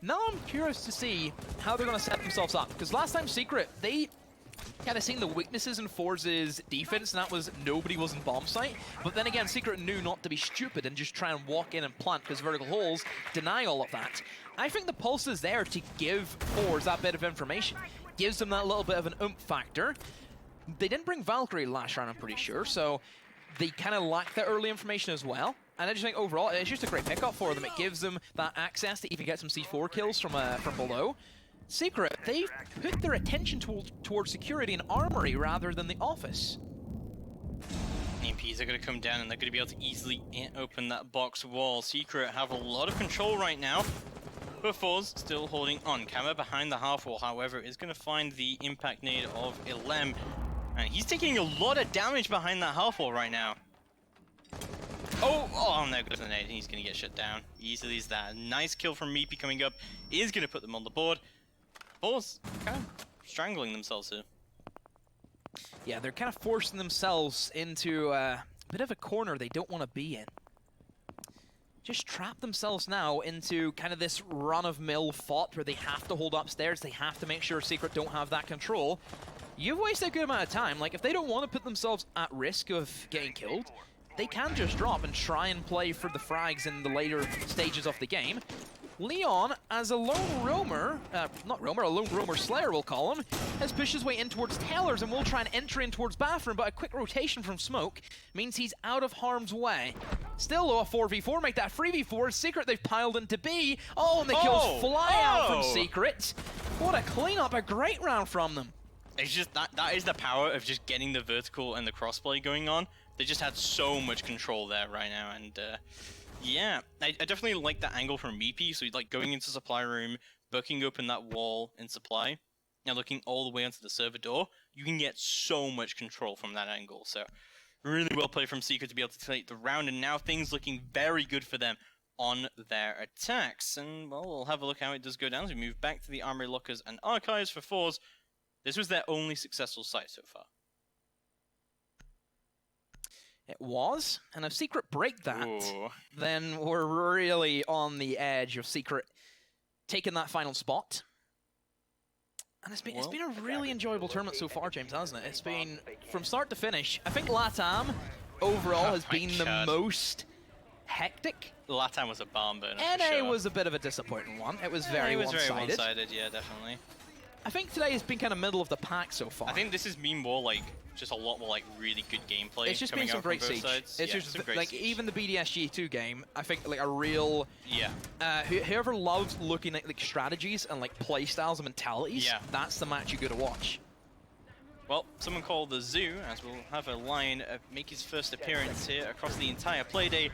now I'm curious to see how they're going to set themselves up, because last time Secret, they kind of seen the weaknesses in ForZe's defense, and that was nobody was in bomb site. But then again, Secret knew not to be stupid and just try and walk in and plant, because vertical holes deny all of that. I think the Pulse is there to give ForZe that bit of information. Gives them that little bit of an oomph factor. They didn't bring Valkyrie last round, I'm pretty sure, so they kind of lack that early information as well. And I just think overall, it's just a great pickup for them. It gives them that access to even get some C4 kills from below. Secret, they put their attention towards security and armory rather than the office. EMPs are going to come down, and they're going to be able to easily open that box wall. Secret have a lot of control right now, but ForZe still holding on. Camera behind the half wall, however, is going to find the impact nade of Ilem, and he's taking a lot of damage behind that half wall right now. Oh, no, goes the nade. He's going to get shut down. Easily as that. Nice kill from Meepy coming up. Is going to put them on the board. ForZe kind of strangling themselves here. Yeah, they're kind of forcing themselves into a bit of a corner they don't want to be in. Just trap themselves now into kind of this run-of-mill fought where they have to hold upstairs. They have to make sure Secret don't have that control. You've wasted a good amount of time. Like, if they don't want to put themselves at risk of getting killed, they can just drop and try and play for the frags in the later stages of the game. Leon, as a lone roamer, a lone roamer slayer we'll call him, has pushed his way in towards Tellers and will try and enter in towards Bathroom, but a quick rotation from Smoke means he's out of harm's way. Still though, a 4v4, make that 3v4. Secret, they've piled into B. Oh, and the kills fly out from Secret. What a cleanup, a great round from them. It's just, that is the power of just getting the vertical and the crossplay going on. They just had so much control there right now, and yeah, I definitely like that angle from Meepy. So he's like going into supply room, bucking open that wall in supply, and looking all the way onto the server door. You can get so much control from that angle. So Really well played from Secret to be able to take the round, and now things looking very good for them on their attacks. And, well, we'll have a look how it does go down as we move back to the Armory Lockers and Archives for ForZe. This was their only successful site so far. It was, and if Secret break that, Ooh. then we're really on the edge of Secret taking that final spot. And it's been a really enjoyable tournament so far, James, hasn't it? It's been from start to finish. I think LATAM overall has been the most hectic. LATAM was a barn burner. NA was a bit of a disappointing one. It was very one-sided. Very one-sided, yeah, definitely. I think today has been kind of middle of the pack so far. I think this has been more like just a lot more like really good gameplay. It's just been some great siege. It's just like even the BDSG2 game. I think like a real whoever loves looking at like strategies and like play styles and mentalities. Yeah. That's the match you got to watch. Well, someone called the Zoo, as we'll have a Lion make his first appearance here across the entire playday.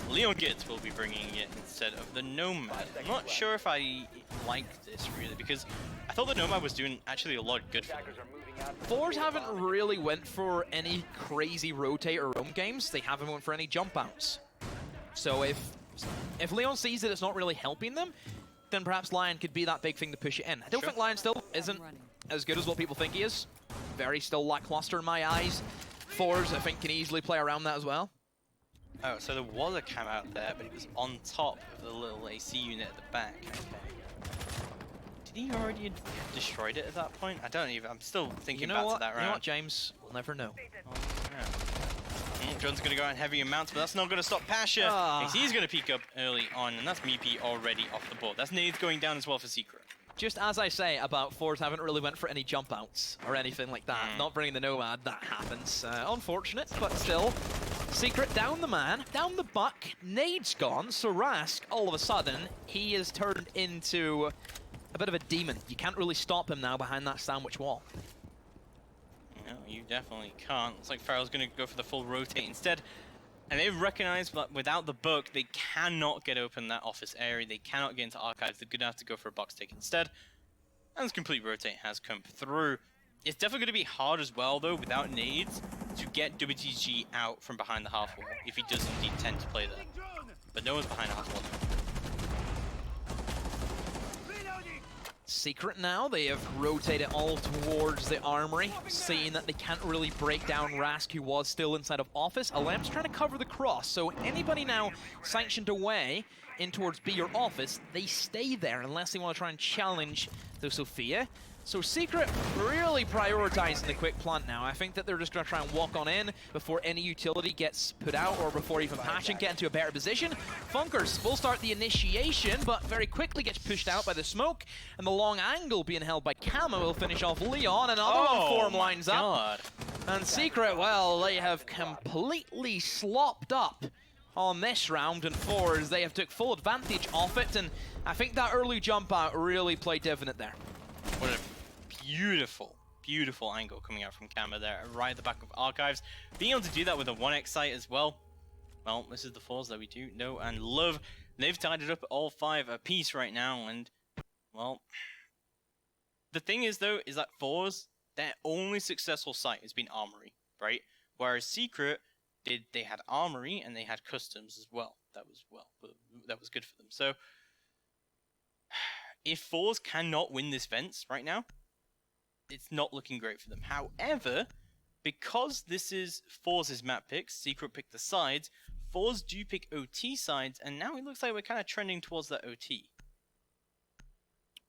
Leon Gitt will be bringing it instead of the Nomad. I'm not sure if I like this really, because I thought the Nomad was doing actually a lot of good for them. ForZe haven't really went for any crazy rotate or roam games. They haven't went for any jump outs. So if Leon sees that it's not really helping them, then perhaps Lion could be that big thing to push it in. I don't think Lion still isn't as good as what people think he is. Very still lackluster in my eyes. ForZe, I think, can easily play around that as well. Oh, so there was a cam out there, but it was on top of the little AC unit at the back. Okay. Did he already have destroyed it at that point? I don't even. I'm still thinking back to that round. You know what, James? We'll never know. Oh, yeah. John's going to go out in heavy amounts, but that's not going to stop Pasha. He's going to peek up early on, and that's Meepy already off the board. That's nades going down as well for Secret. Just as I say about ForZe haven't really went for any jump outs or anything like that. Not bringing the Nomad, that happens. Unfortunate, but still. Secret down the man, down the buck, nades gone, so Rask, all of a sudden, he is turned into a bit of a demon. You can't really stop him now behind that sandwich wall. No, you definitely can't. Looks like Farrell's going to go for the full rotate instead. And they've recognized that without the book, they cannot get open that office area. They cannot get into archives. They're going to have to go for a box take instead. And this complete rotate has come through. It's definitely going to be hard as well, though, without nades, to get WTG out from behind the half wall, if he does indeed tend to play there. But no one's behind the half wall. Secret now, they have rotated all towards the armory, seeing that they can't really break down Rask, who was still inside of office. Alam's trying to cover the cross, so anybody now sanctioned away in towards B or office, they stay there unless they want to try and challenge the Sophia. So Secret really prioritizing the quick plant now. I think that they're just going to try and walk on in before any utility gets put out or before even Passion get into a better position. Funkers will start the initiation, but very quickly gets pushed out by the smoke. And the long angle being held by Camo will finish off Leon. Another one form lines up. And Secret, well, they have completely slopped up on this round, and ForZe, they have took full advantage of it. And I think that early jump out really played dividend there. What a beautiful, beautiful angle coming out from Camera there, right at the back of Archives. Being able to do that with a 1x site as well. Well, this is the ForZe that we do know and love. They've tied it up at all 5 apiece right now, and, well, the thing is, though, is that ForZe, their only successful site has been Armory, right? Whereas Secret, they had Armory and they had Customs as well. That was good for them. So, if ForZe cannot win this Vents right now, it's not looking great for them. However, because this is ForZe's map picks, Secret pick the sides, ForZe do pick OT sides, and now it looks like we're kind of trending towards that OT.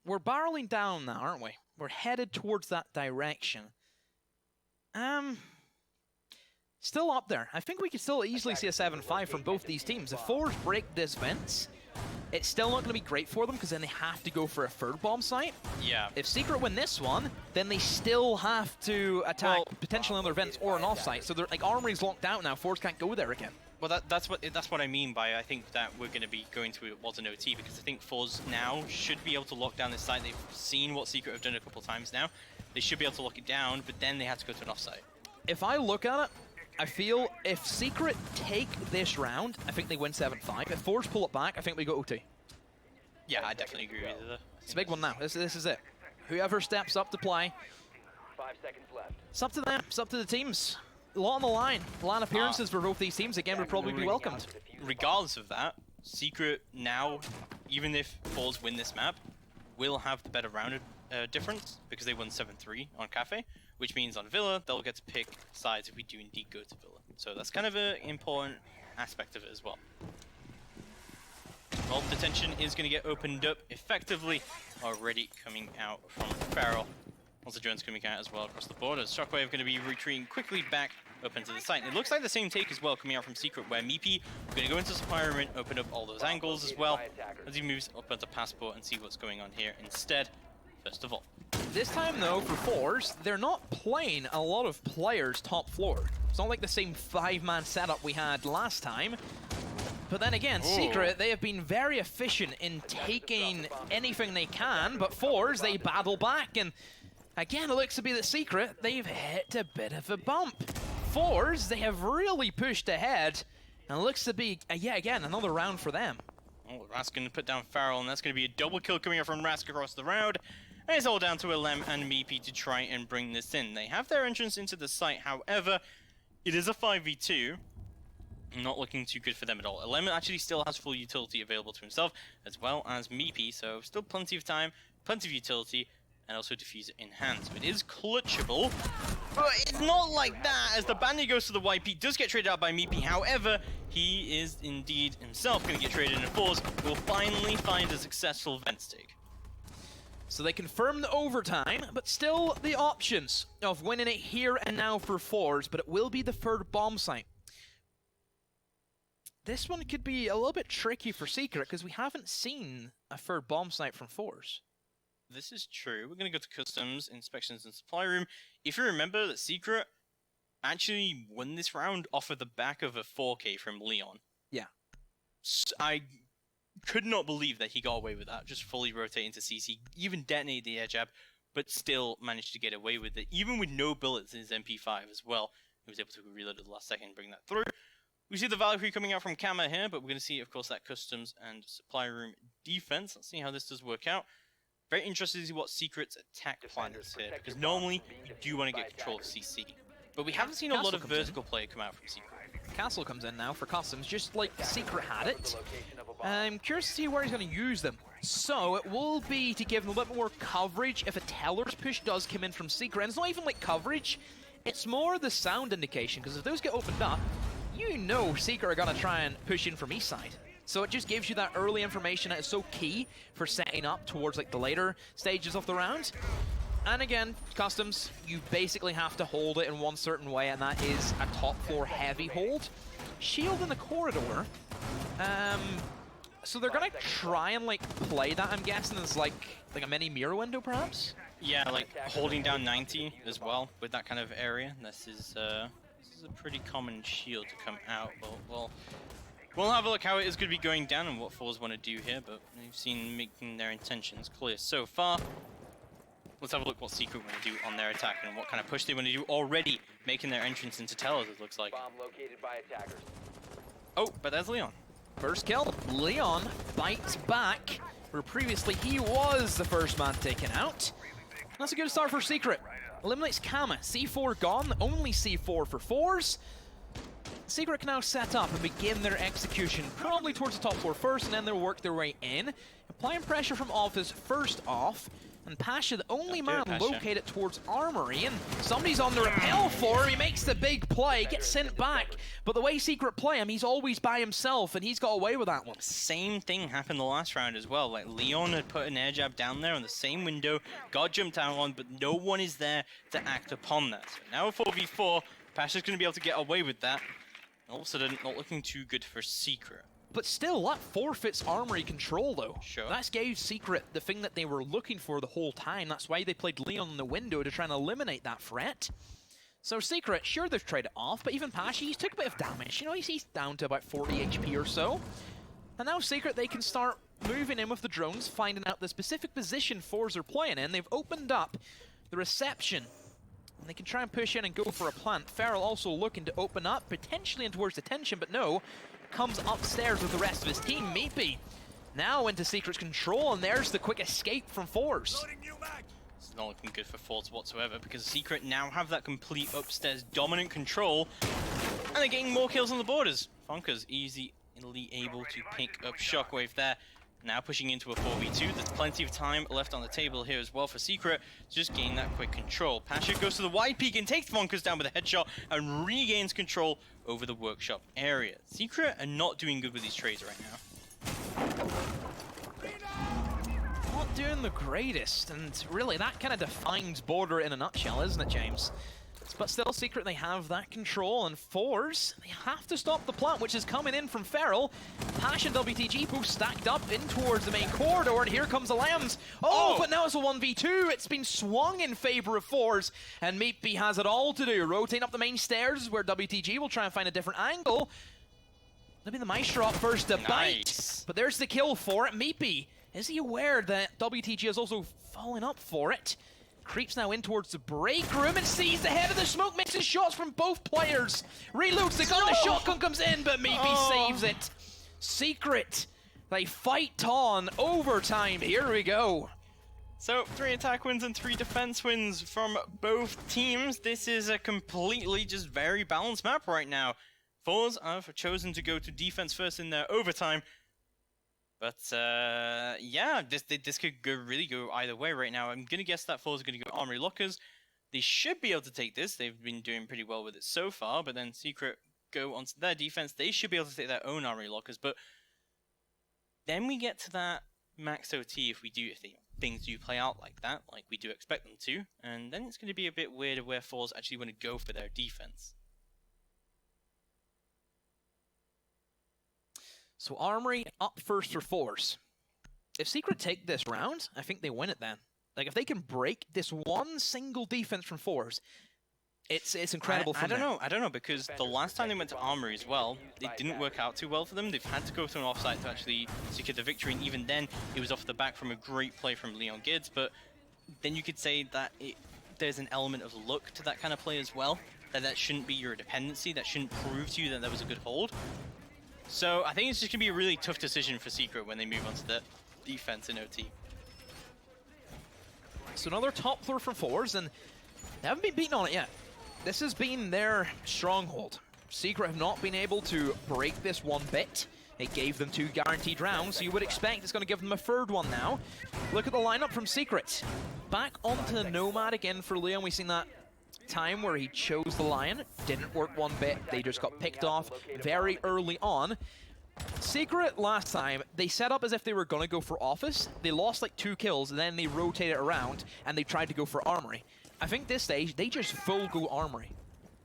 We're barreling down now, aren't we? We're headed towards that direction. Still up there. I think we could still easily see a 7-5 from both these teams. If ForZe break this Vents, it's still not going to be great for them because then they have to go for a third bomb site. Yeah. If Secret win this one, then they still have to attack potentially on their vents or an offsite. So they're like Armory's locked out now. ForZe can't go there again. Well, that's what I mean by I think that we're going to be going towards an OT, because I think ForZe now should be able to lock down this site. They've seen what Secret have done a couple times now. They should be able to lock it down, but then they have to go to an offsite. If I look at it, I feel if Secret take this round, I think they win 7-5. If ForZe pull it back, I think we go OT. Yeah, I definitely agree with you. It's a big one now. This is it. Whoever steps up to play, 5 seconds left. it's up to them. It's up to the teams. a lot on the line. Line appearances for both these teams, again, would probably be welcomed. Regardless of that, Secret now, even if ForZe win this map, will have the better round difference because they won 7-3 on Cafe, which means on Villa, they'll get to pick sides if we do indeed go to Villa. So that's kind of an important aspect of it as well. Well, detention is going to get opened up effectively, already coming out from Farrell. Also, Jones coming out as well across the border. Shockwave going to be retreating quickly back up into the site. And it looks like the same take as well coming out from Secret, where Meepy going to go into supply room and open up all those angles as well as he moves up onto Passport and see what's going on here instead, first of all. This time, though, for ForZe, they're not playing a lot of players top floor. It's not like the same 5-man setup we had last time. But then again, Secret, they have been very efficient in taking anything they can, but ForZe, they battle back, and again, it looks to be that Secret, they've hit a bit of a bump. ForZe, they have really pushed ahead, and it looks to be, yet again, another round for them. Oh, Rask going to put down Farrell, and that's going to be a double kill coming up from Rask across the round. And it's all down to Alem and Meepy to try and bring this in. They have their entrance into the site, however, it is a 5v2. Not looking too good for them at all. Alem actually still has full utility available to himself, as well as Meepy, so still plenty of time, plenty of utility, and also diffuser in hand. So it is clutchable, but it's not like that, as the bandit goes to the YP, does get traded out by Meepy. However, he is indeed himself going to get traded in ForZe, will finally find a successful vent stake. So they confirm the overtime, but still the options of winning it here and now for ForZe, but it will be the third bomb site. This one could be a little bit tricky for Secret, because we haven't seen a third bomb site from ForZe. This is true. We're going to go to customs, inspections, and supply room. If you remember that Secret actually won this round off of the back of a 4K from Leon. Yeah. I could not believe that he got away with that. Just fully rotate into CC, even detonate the air jab, but still managed to get away with it. Even with no bullets in his MP5 as well. He was able to reload at the last second and bring that through. We see the Valkyrie coming out from Kama here, but we're going to see, of course, that customs and supply room defense. Let's see how this does work out. Very interested to see what Secret's attack plan is here, because normally you do want to get control of CC. But we haven't seen a lot of vertical play come out from Secret. Castle comes in now for customs, just like Secret had it. I'm curious to see where he's going to use them. So it will be to give them a little bit more coverage if a Teller's push does come in from Secret. And it's not even like coverage, it's more the sound indication, because if those get opened up, you know Secret are going to try and push in from east side. So it just gives you that early information that is so key for setting up towards like the later stages of the round. And again, customs, you basically have to hold it in one certain way, and that is a top floor heavy hold. Shield in the corridor. So they're gonna try and like play that, I'm guessing, as like a mini mirror window perhaps? Yeah, like holding down 90 as well with that kind of area. This is a pretty common shield to come out, but we'll have a look how it is going to be going down and what ForZe want to do here, but we've seen making their intentions clear so far. Let's have a look what Secret want to do on their attack and what kind of push they want to do already, making their entrance into Tellers, it looks like. Bomb located by attackers. Oh, but there's Leon. First kill. Leon bites back, where previously he was the first man taken out. That's a good start for Secret. Eliminates Kama. C4 gone. Only C4 for ForZe. Secret can now set up and begin their execution, probably towards the top floor first, and then they'll work their way in. Applying pressure from Office first off. And Pasha, the only man located towards Armory, and somebody's on the rappel for him. He makes the big play, gets sent back. But the way Secret play him, he's always by himself, and he's got away with that one. Same thing happened the last round as well. Like, Leon had put an air jab down there on the same window, got jumped out on, but no one is there to act upon that. So now a 4v4, Pasha's going to be able to get away with that. All of a sudden, not looking too good for Secret. But still, that forfeits Armory control, though. Sure. That gave Secret the thing that they were looking for the whole time. That's why they played Leon in the window, to try and eliminate that threat. So Secret, sure, they've tried it off, but even Pasha, he's took a bit of damage. You know, he's down to about 40 HP or so. And now Secret, they can start moving in with the drones, finding out the specific position ForZe are playing in. They've opened up the reception. And they can try and push in and go for a plant. Farrell also looking to open up, potentially in towards detention, but no. Comes upstairs with the rest of his team. Meepy now into Secret's control, and there's the quick escape from ForZe. It's not looking good for ForZe whatsoever because Secret now have that complete upstairs dominant control, and they're getting more kills on the borders. Funker's easily able to pick up Shockwave there. Now pushing into a 4v2, there's plenty of time left on the table here as well for Secret to just gain that quick control. Pasha goes to the wide peak and takes Funkers down with a headshot and regains control over the workshop area. Secret are not doing good with these trades right now. Not doing the greatest, and really that kind of defines Border in a nutshell, isn't it, James? But still, Secret, they have that control, and ForZe, they have to stop the plant, which is coming in from Feral. Pash and WTG both stacked up in towards the main corridor, and here comes the Lambs. Oh, but now it's a 1v2. It's been swung in favor of ForZe, and Map2 has it all to do. Rotating up the main stairs, where WTG will try and find a different angle. Maybe the Maestro up first to bite, but there's the kill for it. Map2, is he aware that WTG is also falling up for it? Creeps now in towards the break room and sees the head of the smoke, mixes shots from both players. Reloads the gun, the shotgun comes in, but Map2 saves it. Secret, they fight on overtime. Here we go. So 3 attack wins and 3 defense wins from both teams. This is a completely just very balanced map right now. ForZe have chosen to go to defense first in their overtime. But yeah, this could really go either way right now. I'm gonna guess that ForZe are gonna go Armory Lockers. They should be able to take this. They've been doing pretty well with it so far. But then Secret go onto their defense. They should be able to take their own Armory Lockers. But then we get to that max OT if things do play out like that, like we do expect them to. And then it's gonna be a bit weird where ForZe actually want to go for their defense. So Armory up first for ForZe. If Secret take this round, I think they win it then. Like, if they can break this one single defense from ForZe, it's incredible for them. I don't know, because the last time they went to Armory as well, it didn't work out too well for them. They've had to go to an offsite to actually secure the victory, and even then, it was off the back from a great play from Leon Gids, but then you could say that there's an element of luck to that kind of play as well, that shouldn't be your dependency, that shouldn't prove to you that there was a good hold. So I think it's just going to be a really tough decision for Secret when they move on to the defense in OT. So another top floor from ForZe, and they haven't been beaten on it yet. This has been their stronghold. Secret have not been able to break this one bit. It gave them 2 guaranteed rounds, so you would expect it's going to give them a 3rd one now. Look at the lineup from Secret. Back onto the Nomad again for Leon. We've seen that time where he chose the Lion. Didn't work one bit. They just got picked off very early on. Secret last time, they set up as if they were going to go for Office. They lost like 2 kills, and then they rotated around, and they tried to go for Armory. I think this stage, they just full go Armory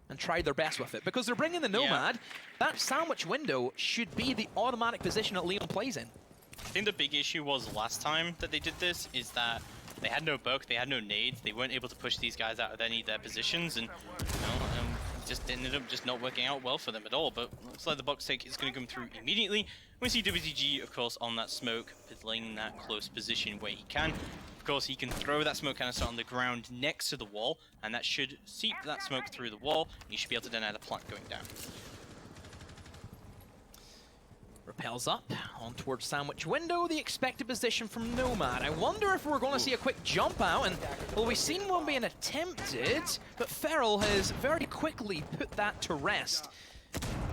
and tried their best with it. Because they're bringing the Nomad, that sandwich window should be the automatic position that Leon plays in. I think the big issue was last time that they did this is that they had no buck, they had no nades, they weren't able to push these guys out of any of their positions, and just ended up just not working out well for them at all. But looks like the box take is going to come through immediately. We see WTG, of course, on that smoke, playing that close position where he can. Of course, he can throw that smoke canister on the ground next to the wall, and that should seep that smoke through the wall. You should be able to deny the plant going down. Repels up on towards sandwich window, the expected position from Nomad. I wonder if we're going to see a quick jump out, and well, we've seen one being attempted, but Feral has very quickly put that to rest.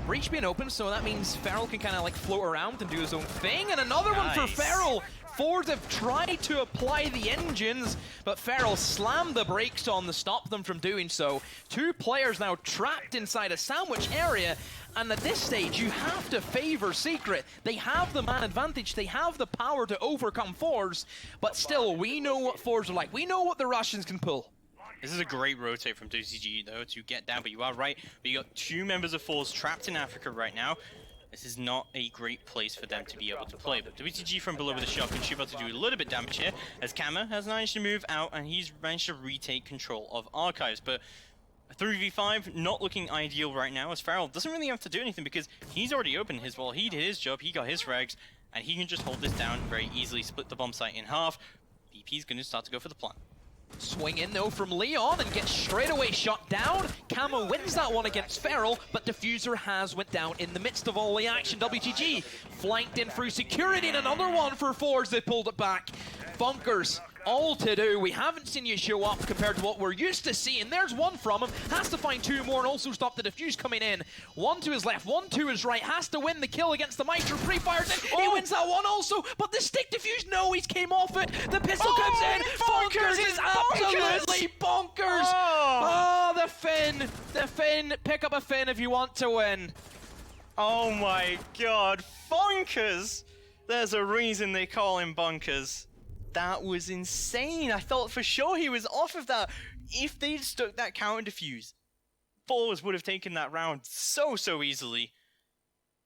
Breach being open, so that means Feral can kind of like float around and do his own thing, and another one for Feral. ForZe have tried to apply the engines, but Feral slammed the brakes on to stop them from doing so. 2 players now trapped inside a sandwich area, and at this stage, you have to favor Secret. They have the man advantage, they have the power to overcome ForZe, but still, we know what ForZe are like. We know what the Russians can pull. This is a great rotate from WCG, though, to get down, but you are right. But you got 2 members of ForZe trapped in Africa right now. This is not a great place for them to be able to play, but WTG from below with a shotgun should be able to do a little bit damage here, as Kama has managed to move out, and he's managed to retake control of Archives, but 3v5 not looking ideal right now, as Feral doesn't really have to do anything because he's already opened his wall, he did his job, he got his frags, and he can just hold this down very easily, split the bomb site in half. VP's going to start to go for the plant. Swing in though from Leon and gets straight away shot down. Camo wins that one against Feral, but Diffuser has went down in the midst of all the action. WTG flanked in through security, and another one for ForZe. They pulled it back. Funkers all to do. We haven't seen you show up compared to what we're used to seeing. There's one from him, has to find two more and also stop the defuse coming in. One to his left, one to his right, has to win the kill against the Maestro. Pre-fires in, he wins that one also, but the stick defuse, no, he's came off it. The pistol comes in, bonkers is absolutely bonkers. Oh, the Finn, pick up a Finn if you want to win. Oh my god, bonkers! There's a reason they call him bonkers. That was insane. I thought for sure he was off of that. If they'd stuck that counter defuse, ForZe would have taken that round so easily.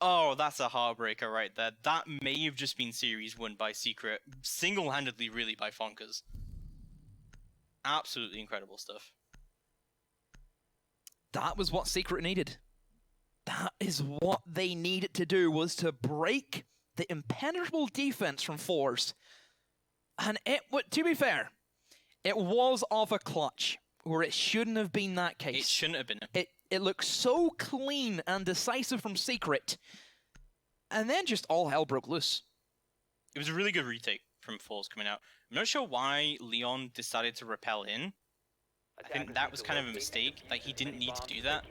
Oh, that's a heartbreaker right there. That may have just been series won by Secret, single-handedly really by Fonkers. Absolutely incredible stuff. That was what Secret needed. That is what they needed to do, was to break the impenetrable defense from ForZe. And to be fair, it was of a clutch, where it shouldn't have been that case. It shouldn't have been. It looks so clean and decisive from Secret, and then just all hell broke loose. It was a really good retake from ForZe coming out. I'm not sure why Leon decided to rappel in. I think that was kind of a mistake. Like, he didn't need to do that.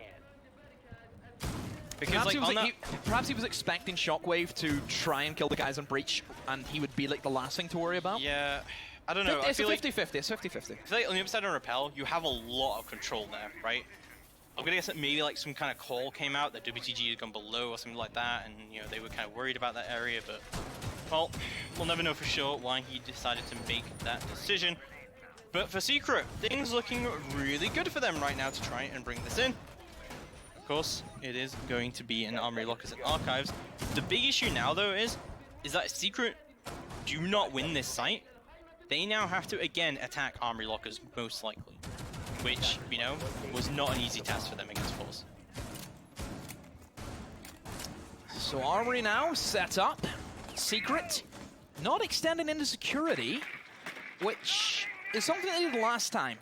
Because perhaps he was expecting Shockwave to try and kill the guys on Breach, and he would be like the last thing to worry about. Yeah, I don't know. It's a 50-50, it's 50-50. I feel like on the other side of Rappel, you have a lot of control there, right? I'm gonna guess that maybe like some kind of call came out that WTG had gone below or something like that, and you know they were kind of worried about that area, but well, we'll never know for sure why he decided to make that decision. But for Secret, things looking really good for them right now to try and bring this in. Of course, it is going to be an Armory Lockers and Archives. The big issue now, though, is that Secret do not win this site. They now have to, again, attack Armory Lockers, most likely. Which, you know, was not an easy task for them against ForZe. So Armory now set up. Secret not extending into security, which is something they did last time.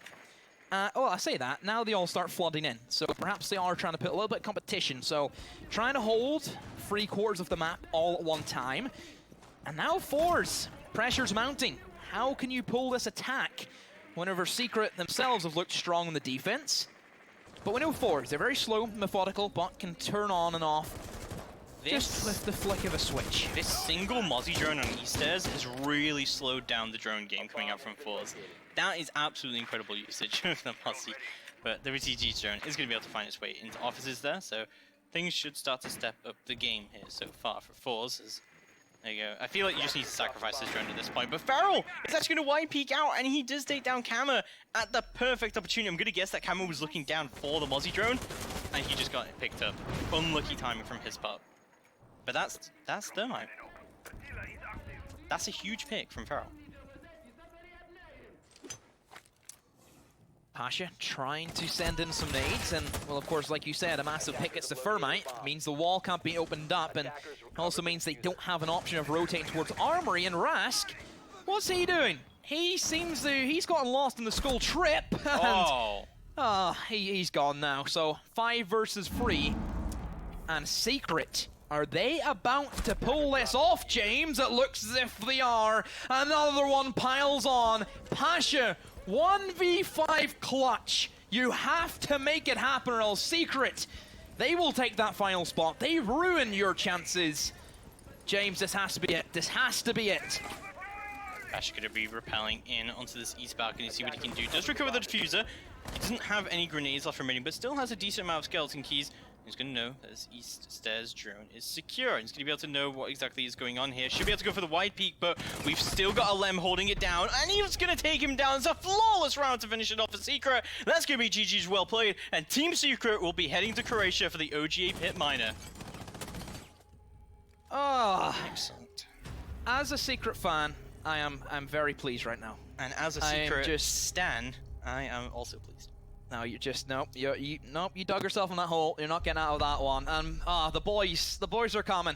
I say that, now they all start flooding in, so perhaps they are trying to put a little bit of competition, so trying to hold 3/4 of the map all at one time. And now ForZe, pressure's mounting. How can you pull this attack whenever Secret themselves have looked strong in the defense? But we know ForZe, they're very slow, methodical, but can turn on and off just with the flick of a switch. This single Mozzie drone on E-stairs has really slowed down the drone game coming out from ForZe. That is absolutely incredible usage of the Mozzie. But the WTG drone is going to be able to find its way into offices there, so things should start to step up the game here so far for ForZe. There you go. I feel like you just need to sacrifice this drone at this point. But Farrell is actually going to wide peek out, and he does take down Kama at the perfect opportunity. I'm going to guess that Kama was looking down for the Mozzie drone, and he just got it picked up. Unlucky timing from his part. But that's Thermite. That's a huge pick from Farrell. Pasha trying to send in some nades, and, well, of course, like you said, a massive pick gets the Thermite, means the wall can't be opened up, and also means they don't have an option of rotating towards Armory. And Rask, what's he doing? He seems to, he's gotten lost in the school trip, and he's gone now. So 5 versus 3, and Secret, are they about to pull this off, James? It looks as if they are. Another one piles on. Pasha, 1v5 clutch. You have to make it happen, or else Secret, they will take that final spot. They ruin your chances. James, this has to be it. This has to be it. Pasha going to be rappelling in onto this east balcony, see what he can do. Does recover the diffuser. He doesn't have any grenades left remaining, but still has a decent amount of skeleton keys. He's going to know that his east stairs drone is secure. He's going to be able to know what exactly is going on here. Should be able to go for the wide peak, but we've still got a Lem holding it down, and he's going to take him down. It's a flawless round to finish it off for Secret. That's going to be GG's well played, and Team Secret will be heading to Croatia for the OGA Pit minor. Excellent. As a Secret fan, I'm very pleased right now. And as a Secret stan, I am also pleased. No, you just you dug yourself in that hole. You're not getting out of that one. And the boys are coming.